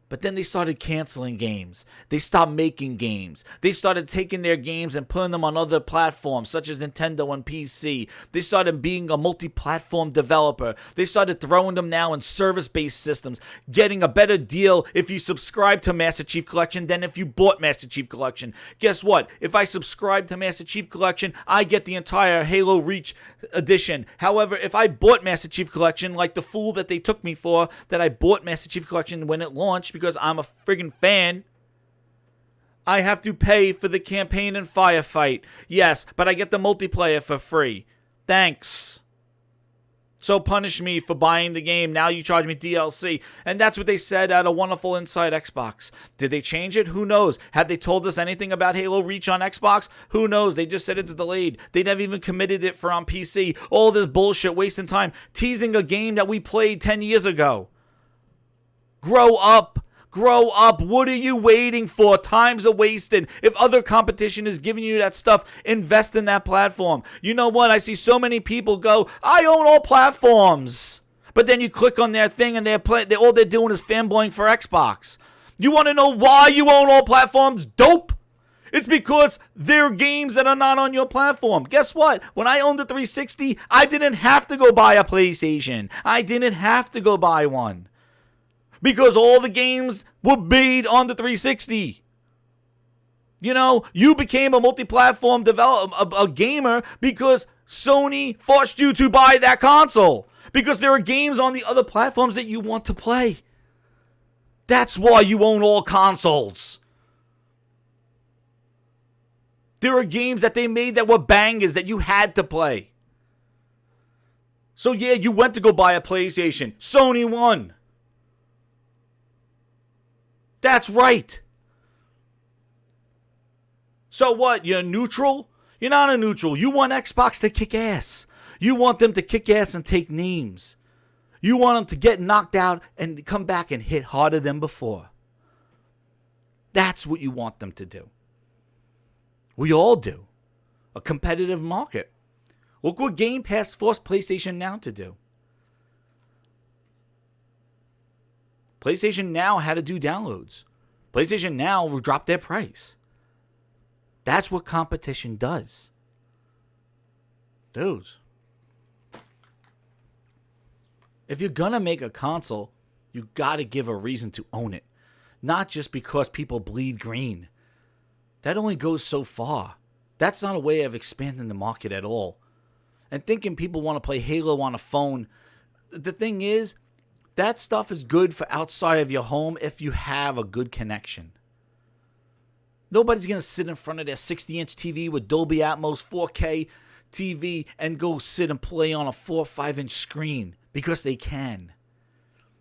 But then they started canceling games. They stopped making games. They started taking their games and putting them on other platforms, such as Nintendo and PC. They started being a multi-platform developer. They started throwing them now in service-based systems, getting a better deal if you subscribe to Master Chief Collection than if you bought Master Chief Collection. Guess what? If I subscribe to Master Chief Collection, I get the entire Halo Reach edition. However, if I bought Master Chief Collection, like the fool that they took me for, that I bought Master Chief Collection when it launched, because I'm a friggin' fan, I have to pay for the campaign and firefight. Yes, but I get the multiplayer for free. Thanks. So punish me for buying the game. Now you charge me DLC. And that's what they said at a wonderful Inside Xbox. Did they change it? Who knows? Had they told us anything about Halo Reach on Xbox? Who knows? They just said it's delayed. They never even committed it for on PC. All this bullshit, wasting time, teasing a game that we played 10 years ago. Grow up. Grow up. What are you waiting for? Time's a wasted. If other competition is giving you that stuff, invest in that platform. You know what? I see so many people go, I own all platforms. But then you click on their thing and all they're doing is fanboying for Xbox. You want to know why you own all platforms? Dope. It's because there are games that are not on your platform. Guess what? When I owned the 360, I didn't have to go buy a PlayStation. I didn't have to go buy one. Because all the games were made on the 360. You became a multi-platform a gamer because Sony forced you to buy that console. Because there are games on the other platforms that you want to play. That's why you own all consoles. There are games that they made that were bangers that you had to play. So yeah, you went to go buy a PlayStation. Sony won. That's right. So what? You're neutral? You're not a neutral. You want Xbox to kick ass. You want them to kick ass and take names. You want them to get knocked out and come back and hit harder than before. That's what you want them to do. We all do. A competitive market. Look what Game Pass forced PlayStation Now to do. PlayStation Now had to do downloads. PlayStation Now will drop their price. That's what competition does. Dudes. If you're going to make a console, you got to give a reason to own it. Not just because people bleed green. That only goes so far. That's not a way of expanding the market at all. And thinking people want to play Halo on a phone. The thing is, that stuff is good for outside of your home if you have a good connection. Nobody's going to sit in front of their 60-inch TV with Dolby Atmos 4K TV and go sit and play on a 4 or 5-inch screen because they can.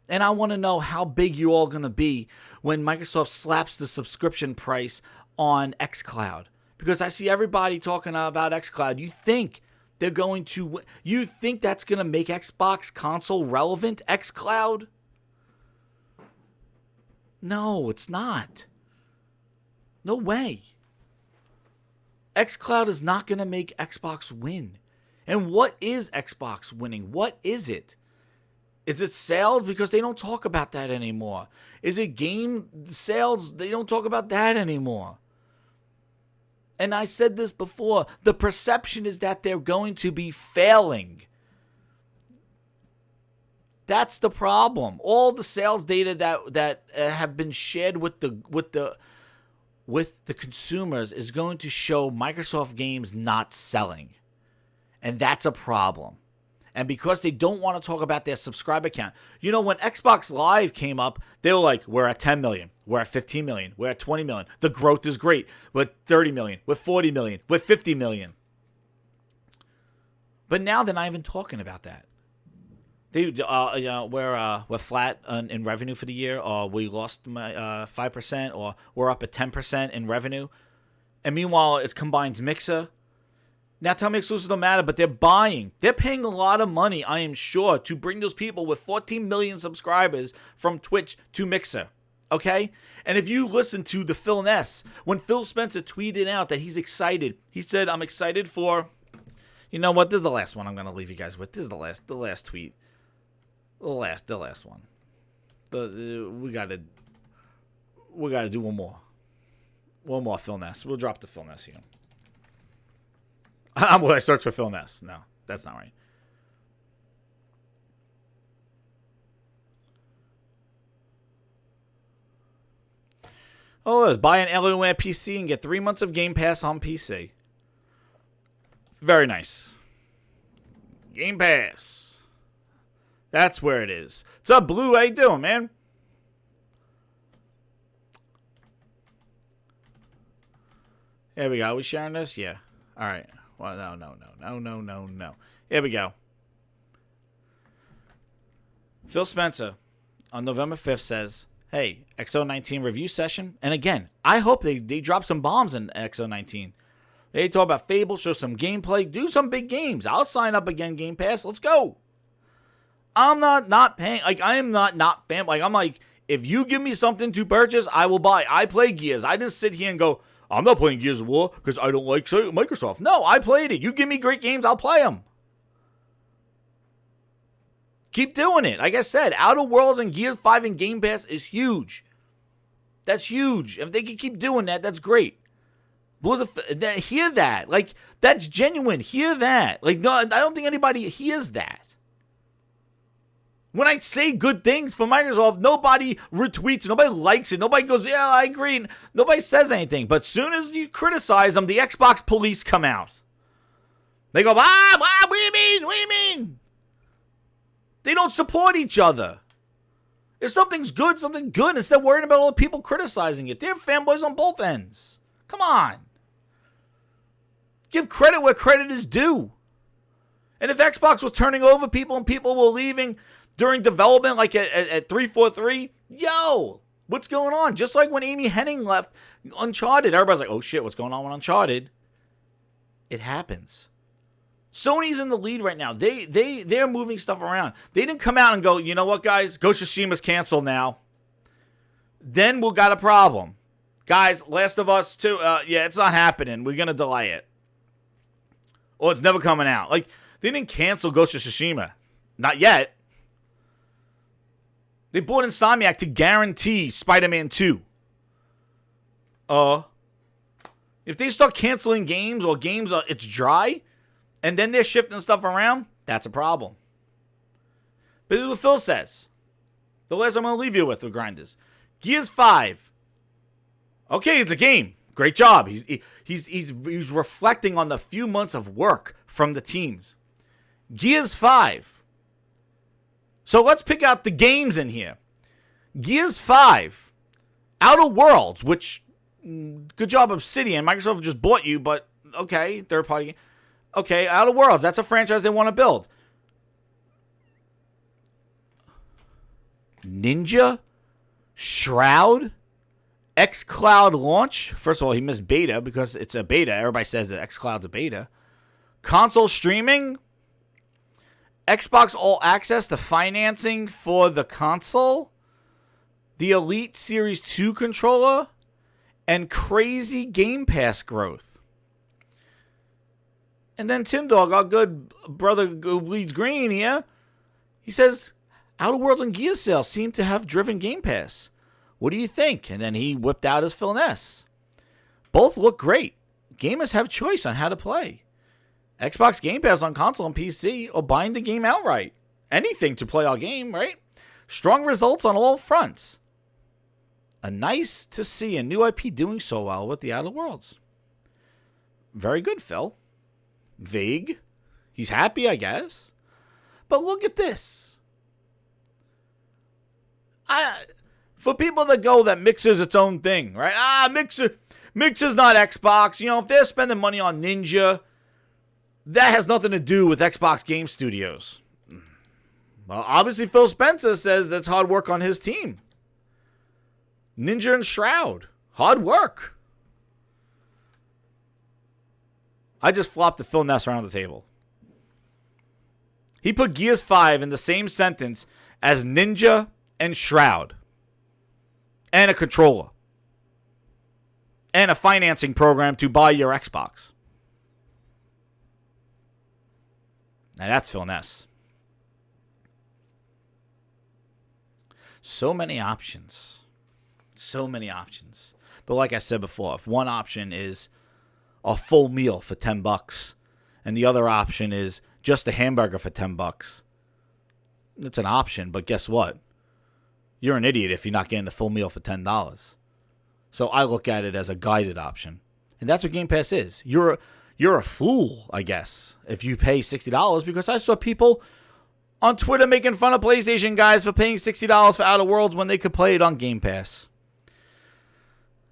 And I want to know how big you're all going to be when Microsoft slaps the subscription price on xCloud. Because I see everybody talking about xCloud. You think that's going to make Xbox console relevant, xCloud? No, it's not. No way. xCloud is not going to make Xbox win. And what is Xbox winning? What is it? Is it sales? Because they don't talk about that anymore. Is it game sales? They don't talk about that anymore. And I said this before, the perception is that they're going to be failing. That's the problem. All the sales data that have been shared with the consumers is going to show Microsoft games not selling. And that's a problem. And because they don't want to talk about their subscriber count. You know, when Xbox Live came up, they were like, we're at 10 million. We're at 15 million. We're at 20 million. The growth is great. We're at 30 million. We're 40 million. We're 50 million. But now they're not even talking about that. They, we're flat in revenue for the year, or we lost 5%, or we're up at 10% in revenue. And meanwhile, it combines Mixer. Now tell me exclusives don't matter, but they're buying. They're paying a lot of money, I am sure, to bring those people with 14 million subscribers from Twitch to Mixer. Okay? And if you listen to the Phil Ness, when Phil Spencer tweeted out that he's excited, he said, I'm excited for, you know what, this is the last one I'm going to leave you guys with. This is the last tweet. The last one. We got to do one more. One more Phil Ness. We'll drop the Phil Ness here. Will I search for Phil Ness? No, that's not right. Oh, buy an Alienware PC and get 3 months of Game Pass on PC. Very nice. Game Pass. That's where it is. What's up, Blue? How you doing, man? Here we go. Are we sharing this? Yeah. All right. Well, no. Here we go. Phil Spencer on November 5th says, hey, XO19 review session. And again, I hope they drop some bombs in XO19. They talk about Fable, show some gameplay, do some big games. I'll sign up again, Game Pass. Let's go. I'm not paying. Like, I am not fan. Like, I'm like, if you give me something to purchase, I will buy. I play Gears. I didn't sit here and go, I'm not playing Gears of War because I don't like Microsoft. No, I played it. You give me great games, I'll play them. Keep doing it. Like I said, Outer Worlds and Gears 5 and Game Pass is huge. That's huge. If they can keep doing that, that's great. Hear that. Like, that's genuine. Hear that. Like, no, I don't think anybody hears that. When I say good things for Microsoft, nobody retweets it. Nobody likes it. Nobody goes, yeah, I agree. Nobody says anything. But as soon as you criticize them, the Xbox police come out. They go, what do you mean? What do you mean? They don't support each other. If something's good, instead of worrying about all the people criticizing it. They're fanboys on both ends. Come on. Give credit where credit is due. And if Xbox was turning over people and people were leaving during development, like at 343, yo, what's going on? Just like when Amy Hennig left Uncharted, everybody's like, oh shit, what's going on with Uncharted? It happens. Sony's in the lead right now. They're moving stuff around. They didn't come out and go, you know what, guys? Ghost of Tsushima's canceled now. Then we'll got a problem. Guys, Last of Us 2, yeah, it's not happening. We're going to delay it. Or it's never coming out. Like, they didn't cancel Ghost of Tsushima. Not yet. They bought Insomniac to guarantee Spider-Man 2. If they start canceling games or games it's dry, and then they're shifting stuff around, that's a problem. But this is what Phil says. The last I'm going to leave you with Grinders. Gears 5. Okay, it's a game. Great job. He's reflecting on the few months of work from the teams. Gears 5. So let's pick out the games in here. Gears 5. Outer Worlds, which, good job Obsidian. Microsoft just bought you, but okay, third party. Okay, Outer Worlds, that's a franchise they want to build. Ninja? Shroud? xCloud launch? First of all, he missed beta because it's a beta. Everybody says that xCloud's a beta. Console streaming? Xbox All Access, the financing for the console, the Elite Series 2 controller, and crazy Game Pass growth. And then Tim Dog, our good brother who bleeds green here, he says, Outer Worlds and Gears sales seem to have driven Game Pass. What do you think? And then he whipped out his Phil Ness. Both look great. Gamers have choice on how to play. Xbox Game Pass on console and PC, or buying the game outright. Anything to play our game, right? Strong results on all fronts. Nice to see a new IP doing so well with the Outer Worlds. Very good, Phil. Vague. He's happy, I guess. But look at this. For people that go that Mixer's its own thing, right? Mixer's not Xbox. You know, if they're spending money on Ninja, that has nothing to do with Xbox Game Studios. Well, obviously Phil Spencer says that's hard work on his team. Ninja and Shroud. Hard work. I just flopped the Phil Ness around the table. He put Gears 5 in the same sentence as Ninja and Shroud. And a controller. And a financing program to buy your Xbox. Now that's Phil Ness. So many options. So many options. But like I said before, if one option is a full meal for $10 and the other option is just a hamburger for $10, it's an option, but guess what? You're an idiot if you're not getting the full meal for $10. So I look at it as a guided option. And that's what Game Pass is. You're a fool, I guess, if you pay $60, because I saw people on Twitter making fun of PlayStation guys for paying $60 for Outer Worlds when they could play it on Game Pass.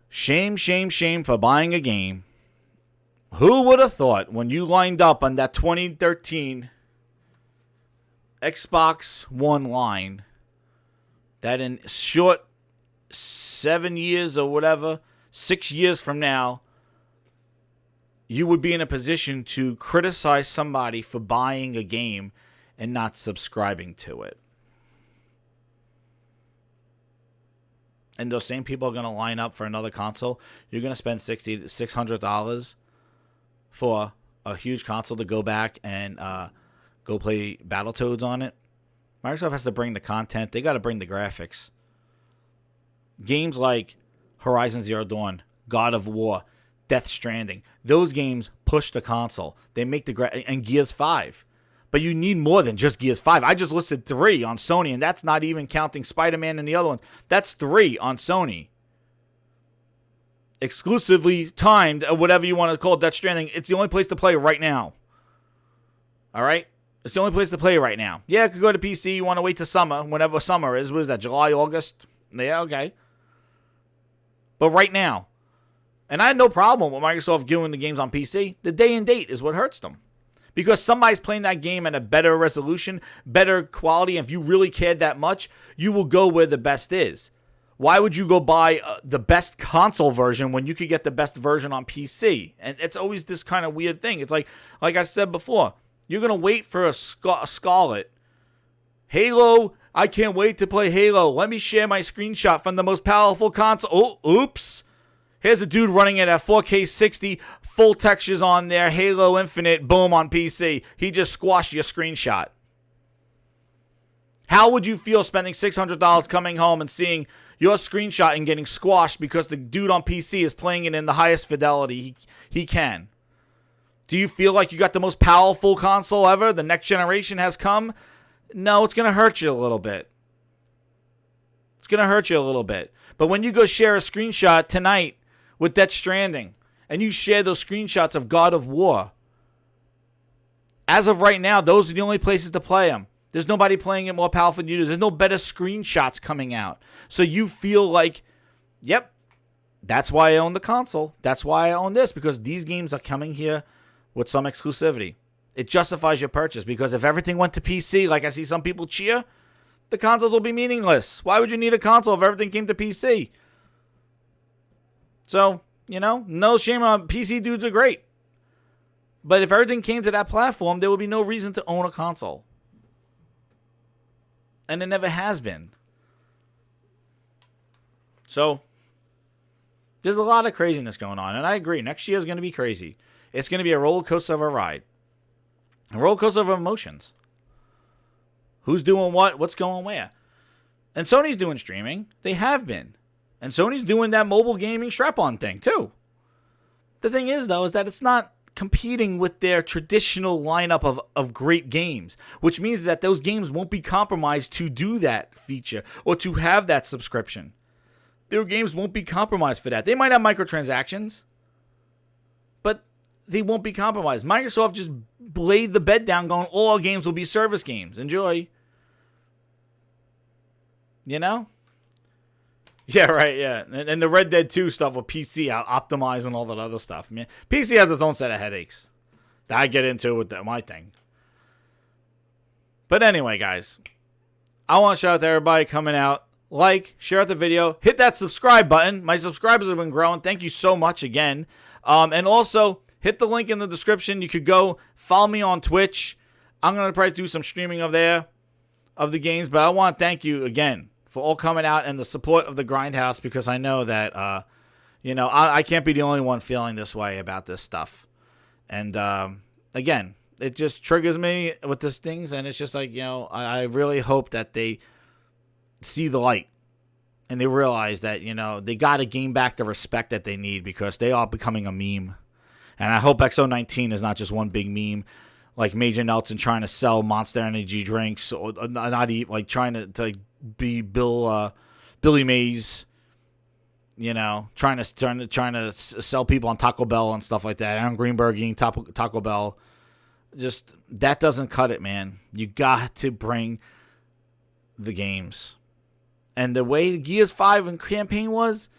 Shame, shame, shame for buying a game. Who would have thought when you lined up on that 2013 Xbox One line that in short 7 years or whatever, 6 years from now, you would be in a position to criticize somebody for buying a game and not subscribing to it. And those same people are going to line up for another console. You're going to spend $600 for a huge console to go back and go play Battletoads on it. Microsoft has to bring the content. They got to bring the graphics. Games like Horizon Zero Dawn, God of War, Death Stranding, those games push the console. They make the and Gears 5. But you need more than just Gears 5. I just listed 3 on Sony, and that's not even counting Spider-Man and the other ones. That's 3 on Sony. Exclusively timed, or whatever you want to call it, Death Stranding. It's the only place to play right now. All right? It's the only place to play right now. Yeah, it could go to PC. You want to wait till summer, whenever summer is. What is that, July, August? Yeah, okay. But right now. And I had no problem with Microsoft giving the games on PC. The day and date is what hurts them. Because somebody's playing that game at a better resolution, better quality, and if you really cared that much, you will go where the best is. Why would you go buy the best console version when you could get the best version on PC? And it's always this kind of weird thing. It's like I said before, you're going to wait for a Scarlet. Halo, I can't wait to play Halo. Let me share my screenshot from the most powerful console. Oh, oops. Here's a dude running it at 4K 60, full textures on there, Halo Infinite, boom, on PC. He just squashed your screenshot. How would you feel spending $600 coming home and seeing your screenshot and getting squashed because the dude on PC is playing it in the highest fidelity he can? Do you feel like you got the most powerful console ever? The next generation has come? No, it's going to hurt you a little bit. It's going to hurt you a little bit. But when you go share a screenshot tonight with Death Stranding, and you share those screenshots of God of War, as of right now, those are the only places to play them. There's nobody playing it more powerful than you do. There's no better screenshots coming out. So you feel like, yep, that's why I own the console. That's why I own this, because these games are coming here with some exclusivity. It justifies your purchase, because if everything went to PC, like I see some people cheer, the consoles will be meaningless. Why would you need a console if everything came to PC? So, no shame on PC dudes are great. But if everything came to that platform, there would be no reason to own a console. And it never has been. So, there's a lot of craziness going on. And I agree, next year is going to be crazy. It's going to be a roller coaster of a ride. A roller coaster of emotions. Who's doing what? What's going where? And Sony's doing streaming. They have been. And Sony's doing that mobile gaming strap-on thing, too. The thing is, though, is that it's not competing with their traditional lineup of great games, which means that those games won't be compromised to do that feature or to have that subscription. Their games won't be compromised for that. They might have microtransactions, but they won't be compromised. Microsoft just laid the bed down going, all our games will be service games. Enjoy. You know? Yeah, right, yeah. And the Red Dead 2 stuff with PC optimized and all that other stuff. Man, PC has its own set of headaches that I get into with my thing. But anyway, guys, I want to shout out to everybody coming out. Like, share out the video, hit that subscribe button. My subscribers have been growing. Thank you so much again. And also, hit the link in the description. You could go follow me on Twitch. I'm going to probably do some streaming of the games. But I want to thank you again for all coming out and the support of the Grindhouse, because I know that, I can't be the only one feeling this way about this stuff. And, again, it just triggers me with these things. And it's just like, I really hope that they see the light and they realize that, they got to gain back the respect that they need, because they are becoming a meme. And I hope XO19 is not just one big meme like Major Nelson trying to sell Monster Energy drinks, or not eat, like trying to be Billy Mays, trying to sell people on Taco Bell and stuff like that. Aaron Greenberg eating Taco Bell. Just, that doesn't cut it, man. You got to bring the games. And the way Gears 5 and campaign was,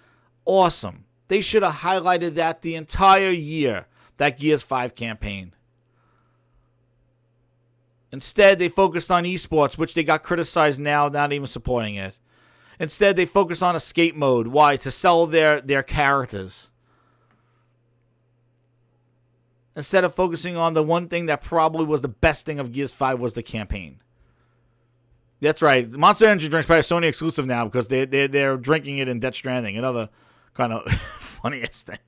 awesome. They should have highlighted that the entire year, that Gears 5 campaign. Instead, they focused on esports, which they got criticized now, not even supporting it. Instead, they focused on escape mode. Why? To sell their characters. Instead of focusing on the one thing that probably was the best thing of Gears 5 was the campaign. That's right. Monster Energy drink's probably Sony exclusive now, because they're drinking it in Death Stranding. Another kind of funniest thing.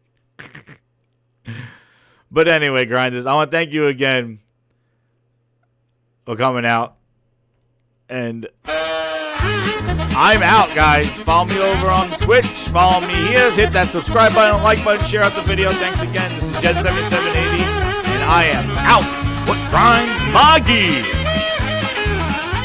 But anyway, Grinders, I want to thank you again for coming out. And I'm out, guys. Follow me over on Twitch. Follow me here. Hit that subscribe button, like button, share out the video. Thanks again. This is Jed7780, and I am out. What grinds my gears?